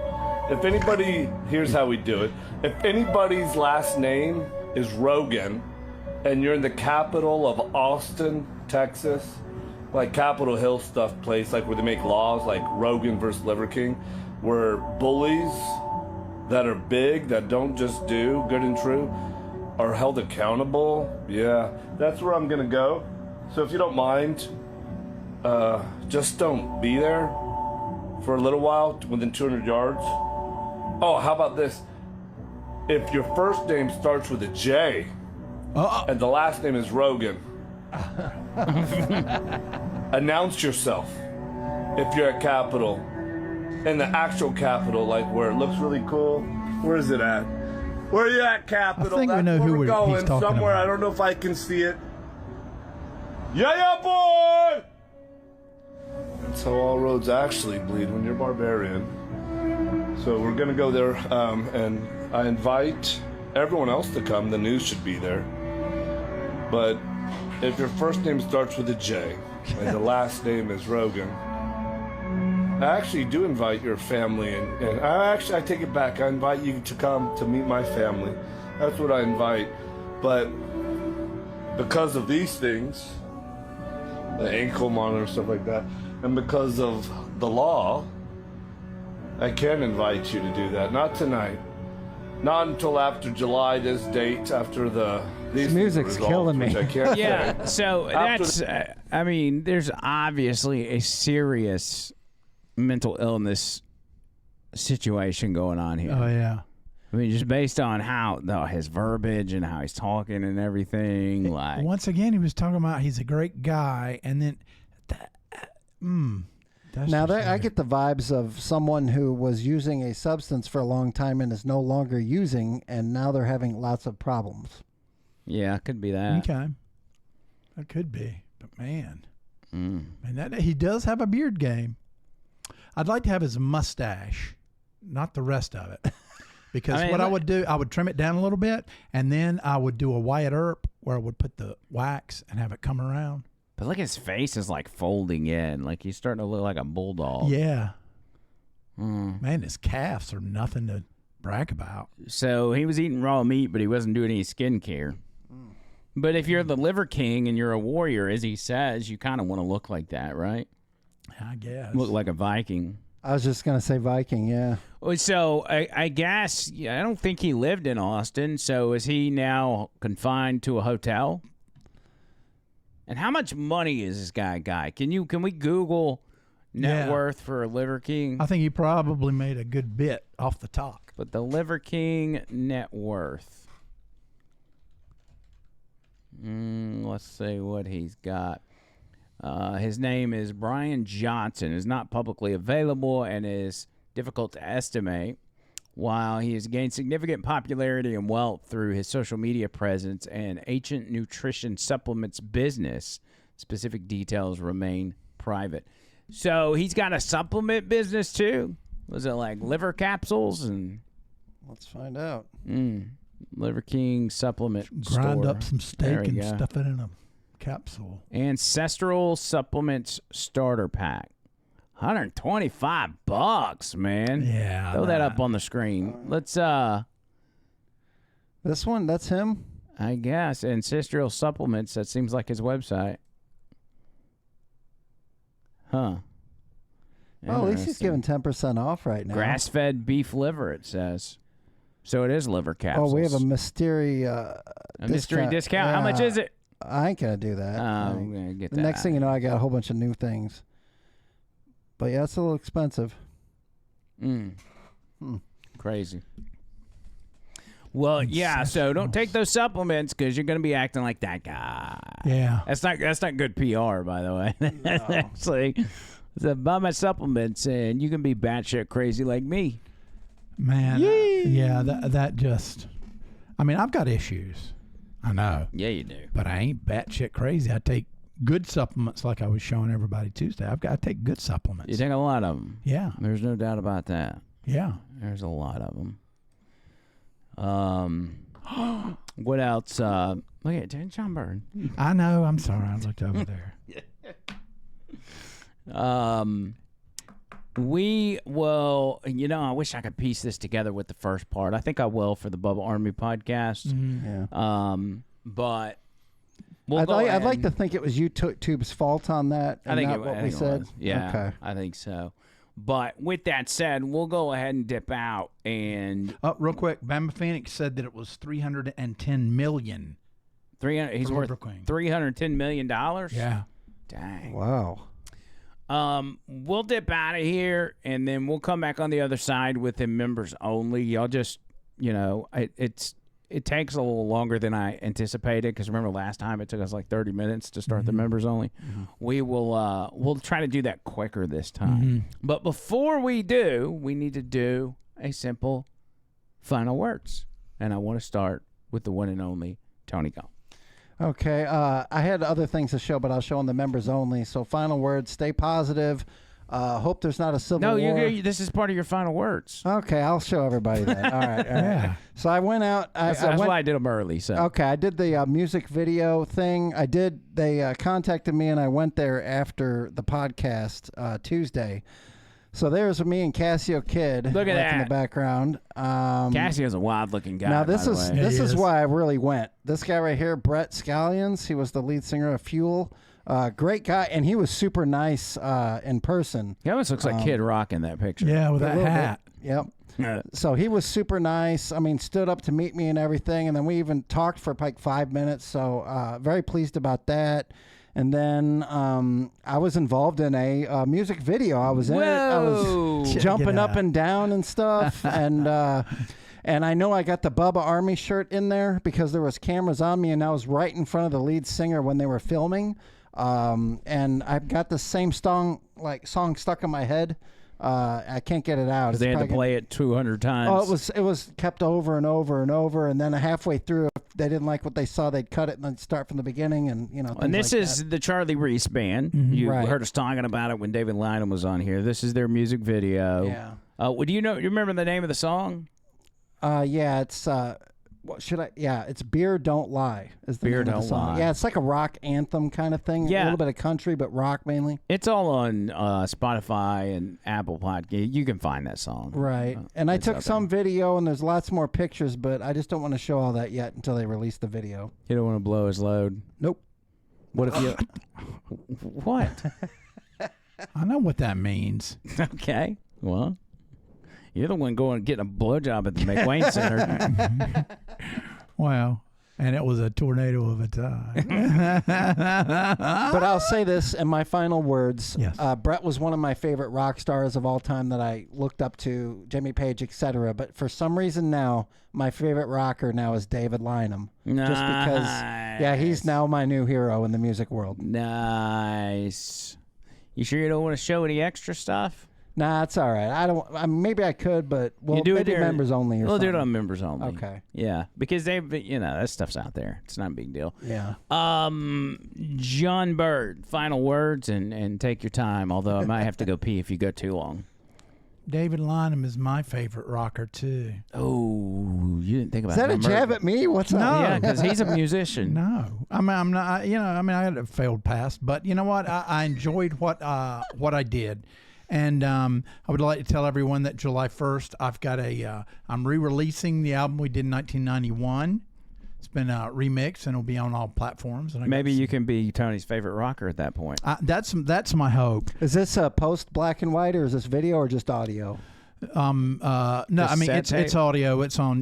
Speaker 15: If anybody, here's how we do it. If anybody's last name is Rogan and you're in the capital of Austin, Texas, like Capitol Hill stuff place, like where they make laws like Rogan versus Liver King, where bullies that are big, that don't just do Good and True, are held accountable, yeah, that's where I'm gonna go. So if you don't mind, just don't be there for a little while within 200 yards. Oh, how about this? If your first name starts with a J and the last name is Rogan, announce yourself if you're at Capitol. In the actual Capitol, like where it looks really cool. Where is it at? Where are you at, Capitol?
Speaker 2: I think we know who
Speaker 15: we're going.
Speaker 2: he's talking
Speaker 15: Somewhere,
Speaker 2: about.
Speaker 15: I don't know if I can see it. Yeah, boy! That's how all roads actually bleed when you're barbarian. So we're gonna go there, and I invite everyone else to come. The news should be there. But if your first name starts with a J and the last name is Rogan, I actually do invite your family, and I take it back. I invite you to come to meet my family. That's what I invite. But because of these things, the ankle monitor and stuff like that, and because of the law, I can't invite you to do that. Not tonight. Not until after July, this date, after these
Speaker 3: music's
Speaker 15: results,
Speaker 3: killing me.
Speaker 15: which I can't
Speaker 1: Yeah,
Speaker 15: say.
Speaker 1: so
Speaker 15: After
Speaker 1: that's, I mean, there's obviously a serious mental illness situation going on here.
Speaker 2: Oh yeah.
Speaker 1: I mean, just based on how his verbiage and how he's talking and everything. Like,
Speaker 2: once again, he was talking about he's a great guy, and then
Speaker 3: now I get the vibes of someone who was using a substance for a long time and is no longer using, and now they're having lots of problems.
Speaker 1: Yeah, it could be that.
Speaker 2: Okay, that could be. But man, that he does have a beard game. I'd like to have his mustache, not the rest of it. Because I would do, I would trim it down a little bit, and then I would do a Wyatt Earp where I would put the wax and have it come around.
Speaker 1: But look, his face is like folding in. Like he's starting to look like a bulldog.
Speaker 2: Yeah. Man, his calves are nothing to brag about.
Speaker 1: So he was eating raw meat, but he wasn't doing any skincare. But if you're the Liver King and you're a warrior, as he says, you kind of want to look like that, right?
Speaker 2: I guess.
Speaker 1: Look like a Viking.
Speaker 3: I was just going to say Viking, yeah.
Speaker 1: So I guess, I don't think he lived in Austin. So is he now confined to a hotel? And how much money is this guy got? Can we Google net worth for a Liver King?
Speaker 2: I think he probably made a good bit off the talk.
Speaker 1: But the Liver King net worth. Let's see what he's got. His name is Brian Johnson. Is not publicly available and is difficult to estimate. While he has gained significant popularity and wealth through his social media presence and ancient nutrition supplements business, specific details remain private. So he's got a supplement business too? Was it like liver capsules? And
Speaker 3: let's find out.
Speaker 1: Liver King supplement
Speaker 2: Grind
Speaker 1: store.
Speaker 2: up some steak and stuff it in a capsule.
Speaker 1: Ancestral Supplements Starter Pack. $125, man.
Speaker 2: Yeah.
Speaker 1: Throw that up on the screen. Let's
Speaker 3: This one, that's him?
Speaker 1: I guess. Ancestral Supplements, that seems like his website. Huh.
Speaker 3: Oh, at least he's giving 10% off right now.
Speaker 1: Grass-fed beef liver, it says. So it is liver capsules.
Speaker 3: Oh, we have a mystery
Speaker 1: mystery discount. How much is it?
Speaker 3: I ain't going to do that.
Speaker 1: I'm going to get that.
Speaker 3: The next thing you know, I got a whole bunch of new things. But yeah, it's a little expensive.
Speaker 1: Crazy. Well, yeah, so don't take those supplements because you're going to be acting like that guy.
Speaker 2: Yeah.
Speaker 1: That's not good PR, by the way.
Speaker 3: No.
Speaker 1: Actually, so buy my supplements and you can be batshit crazy like me.
Speaker 2: Man, yeah, that just, I mean, I've got issues. I know.
Speaker 1: Yeah, you do.
Speaker 2: But I ain't batshit crazy. I take good supplements like I was showing everybody Tuesday. I take good supplements.
Speaker 1: You take a lot of them.
Speaker 2: Yeah.
Speaker 1: There's no doubt about that.
Speaker 2: Yeah.
Speaker 1: There's a lot of them. What else? Look at John Byrne.
Speaker 2: I know. I'm sorry. I looked over there.
Speaker 1: We will, I wish I could piece this together with the first part. I think I will for the Bubba Army podcast.
Speaker 3: Yeah.
Speaker 1: But
Speaker 3: I'd like to think it was YouTube's fault on that. And
Speaker 1: I think
Speaker 3: not what we said.
Speaker 1: Yeah.
Speaker 3: Okay.
Speaker 1: I think so. But with that said, we'll go ahead and dip out and
Speaker 2: real quick, Bama Phoenix said that it was $310 million.
Speaker 1: He's worth $310 million.
Speaker 2: Yeah.
Speaker 1: Dang.
Speaker 3: Wow.
Speaker 1: We'll dip out of here and then we'll come back on the other side with the members only. Y'all just, it takes a little longer than I anticipated because remember last time it took us like 30 minutes to start the members only. We will we'll try to do that quicker this time. But before we do, we need to do a simple final words. And I want to start with the one and only Tony Gall.
Speaker 3: Okay. I had other things to show, but I'll show on the members only. So final words, stay positive. Hope there's not a civil war.
Speaker 1: No, this is part of your final words.
Speaker 3: Okay, I'll show everybody that. All right.
Speaker 2: Yeah.
Speaker 3: So I went out.
Speaker 1: That's why I did them early. So
Speaker 3: okay, I did the music video thing. They contacted me, and I went there after the podcast Tuesday. So there's me and Cassio Kid.
Speaker 1: Look at that
Speaker 3: in the background.
Speaker 1: Cassio's a wild-looking guy.
Speaker 3: Now this is why I really went. This guy right here, Brett Scallions. He was the lead singer of Fuel. Great guy, and he was super nice in person.
Speaker 1: He almost looks like Kid Rock in that picture.
Speaker 2: Yeah, with that hat.
Speaker 3: Yep. So he was super nice. I mean, stood up to meet me and everything, and then we even talked for like 5 minutes. So very pleased about that. And then I was involved in a music video. I was in it. I was jumping up and down and stuff. And And I know I got the Bubba Army shirt in there because there was cameras on me, and I was right in front of the lead singer when they were filming. And I've got the same song stuck in my head. I can't get it out.
Speaker 1: They had to play it 200 times.
Speaker 3: Oh, it was kept over and over and over, and then halfway through, if they didn't like what they saw, they'd cut it and then start from the beginning, and
Speaker 1: And this
Speaker 3: like
Speaker 1: is the Charlie Reese band. You heard us talking about it when David Lynham was on here. This is their music video.
Speaker 3: Yeah.
Speaker 1: Do you remember the name of the song?
Speaker 3: Yeah, it's what should I? Yeah, it's "Beer Don't Lie." Is the
Speaker 1: Beer
Speaker 3: name of
Speaker 1: Don't
Speaker 3: the song.
Speaker 1: Lie.
Speaker 3: Yeah, it's like a rock anthem kind of thing.
Speaker 1: Yeah.
Speaker 3: A little bit of country, but rock mainly.
Speaker 1: It's all on Spotify and Apple Podcast. You can find that song.
Speaker 3: Right. And I took some video, and there's lots more pictures, but I just don't want to show all that yet until they release the video.
Speaker 1: You don't want to blow his load.
Speaker 3: Nope.
Speaker 1: What if you? What?
Speaker 2: I know what that means.
Speaker 1: Okay. Well, you're the one going getting a blowjob at the McLean Center.
Speaker 2: Wow. And it was a tornado of a time.
Speaker 3: But I'll say this in my final words.
Speaker 2: Yes.
Speaker 3: Brett was one of my favorite rock stars of all time that I looked up to, Jimmy Page, etc. But for some reason now, my favorite rocker now is David Lynham.
Speaker 1: Nice.
Speaker 3: Just because, yeah, he's now my new hero in the music world.
Speaker 1: Nice. You sure you don't want to show any extra stuff?
Speaker 3: Nah, it's all right. I don't. Maybe I could, but
Speaker 1: You do
Speaker 3: maybe
Speaker 1: it there-
Speaker 3: members only. Or
Speaker 1: We'll do it
Speaker 3: something.
Speaker 1: on members only.
Speaker 3: Okay.
Speaker 1: Yeah, because that stuff's out there. It's not a big deal.
Speaker 3: Yeah.
Speaker 1: John Bird, final words and take your time. Although I might have to go pee if you go too long.
Speaker 2: David Lynham is my favorite rocker too.
Speaker 1: Oh, you didn't think about
Speaker 3: Is that a
Speaker 1: him,
Speaker 3: jab
Speaker 1: or-
Speaker 3: at me? What's up?
Speaker 2: No.
Speaker 1: Yeah, because he's a musician.
Speaker 2: No, I'm not. I had a failed past, but you know what? I enjoyed what I did, and I would like to tell everyone that July 1st, I've got I'm re-releasing the album we did in 1991. It's been remixed and it'll be on all platforms. And
Speaker 1: Maybe you can be Tony's favorite rocker at that point.
Speaker 2: That's my hope.
Speaker 3: Is this a post black and white, or is this video, or just audio?
Speaker 2: No, I mean
Speaker 1: Cassette
Speaker 2: it's
Speaker 1: tape?
Speaker 2: audio. It's on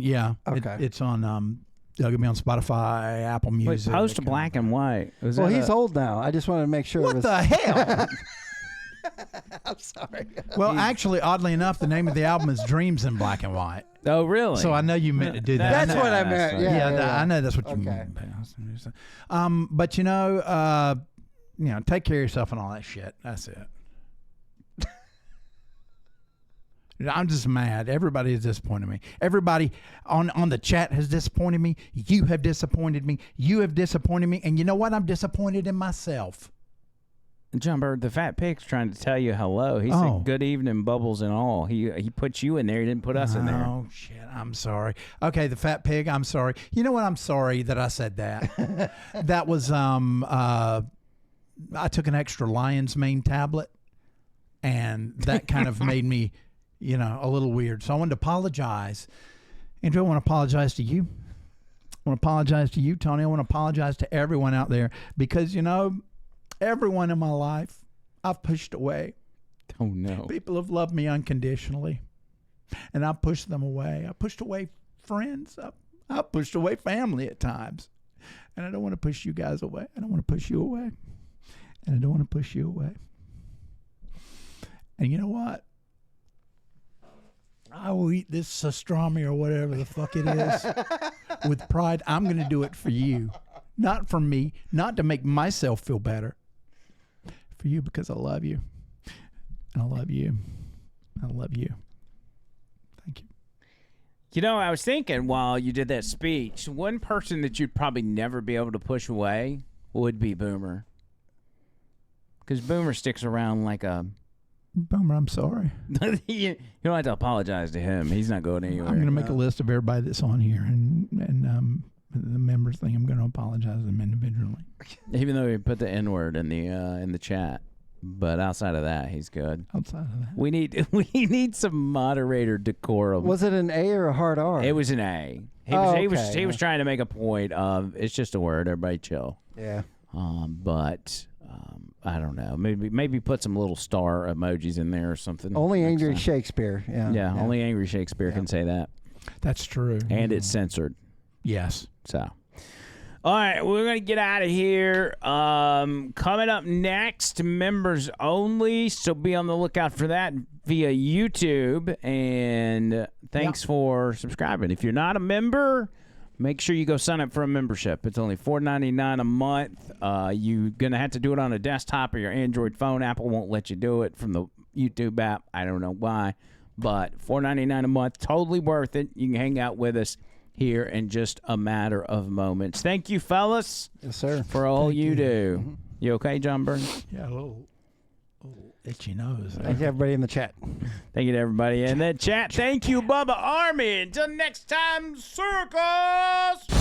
Speaker 3: Okay.
Speaker 2: it's on. It'll be on Spotify, Apple
Speaker 1: Wait,
Speaker 2: Music.
Speaker 1: post black and white. Was
Speaker 3: Well,
Speaker 1: that
Speaker 3: he's
Speaker 1: a-
Speaker 3: old now. I just wanted to make sure.
Speaker 2: What
Speaker 3: it was...
Speaker 2: the hell?
Speaker 3: I'm sorry.
Speaker 2: Well, actually, oddly enough, the name of the album is Dreams in Black and White.
Speaker 1: Oh, really?
Speaker 2: So I know you meant to do that.
Speaker 3: That's what I meant. Yeah.
Speaker 2: I know that's what you meant. But take care of yourself and all that shit. That's it. I'm just mad. Everybody has disappointed me. Everybody on the chat has disappointed me. You have disappointed me. You have disappointed me. And you know what? I'm disappointed in myself.
Speaker 1: John Bird, the fat pig's trying to tell you hello. He said good evening, bubbles and all. He put you in there. He didn't put us in there.
Speaker 2: Oh, shit. I'm sorry. Okay, the fat pig, I'm sorry. You know what? I'm sorry that I said that. That was, I took an extra lion's mane tablet, and that kind of made me, a little weird. So I wanted to apologize. Andrew, I want to apologize to you. I want to apologize to you, Tony. I want to apologize to everyone out there because, everyone in my life I've pushed away.
Speaker 1: Oh, no.
Speaker 2: People have loved me unconditionally, and I pushed them away. I pushed away friends. I pushed away family at times, and I don't want to push you guys away. I don't want to push you away, and I don't want to push you away. And you know what? I will eat this pastrami or whatever the fuck it is with pride. I'm going to do it for you, not for me, not to make myself feel better. For you, because I love you. And I love you. I love you. Thank you.
Speaker 1: I was thinking while you did that speech, one person that you'd probably never be able to push away would be Boomer. Because Boomer sticks around like a...
Speaker 2: Boomer, I'm sorry.
Speaker 1: You don't have to apologize to him. He's not going anywhere.
Speaker 2: I'm going to make a list of everybody that's on here, and the members thing, I'm going to apologize to them individually.
Speaker 1: Even though he put the N-word in the chat. But outside of that, he's good.
Speaker 2: Outside of that.
Speaker 1: We need some moderator decorum.
Speaker 3: Was it an A or a hard R?
Speaker 1: It was an A. He was trying to make a point of it's just a word. Everybody chill.
Speaker 3: Yeah.
Speaker 1: But I don't know. Maybe put some little star emojis in there or something.
Speaker 3: Only angry Shakespeare.
Speaker 1: Yeah. Only angry Shakespeare can say that.
Speaker 2: That's true.
Speaker 1: And it's censored.
Speaker 2: Yes.
Speaker 1: So, All right, we're going to get out of here. Coming up next, members only, so be on the lookout for that via YouTube. And thanks for subscribing. If you're not a member, make sure you go sign up for a membership. It's only $4.99 a month. You're going to have to do it on a desktop or your Android phone. Apple won't let you do it from the YouTube app. I don't know why. But $4.99 a month, totally worth it. You can hang out with us here in just a matter of moments. Thank you, fellas.
Speaker 3: Yes, sir.
Speaker 1: For all you do. Mm-hmm. You okay, John Burns?
Speaker 2: Yeah, a little itchy nose.
Speaker 3: Thank you, everybody in the chat.
Speaker 1: Thank you to everybody in the chat. Thank you, Bubba Army. Until next time, circus.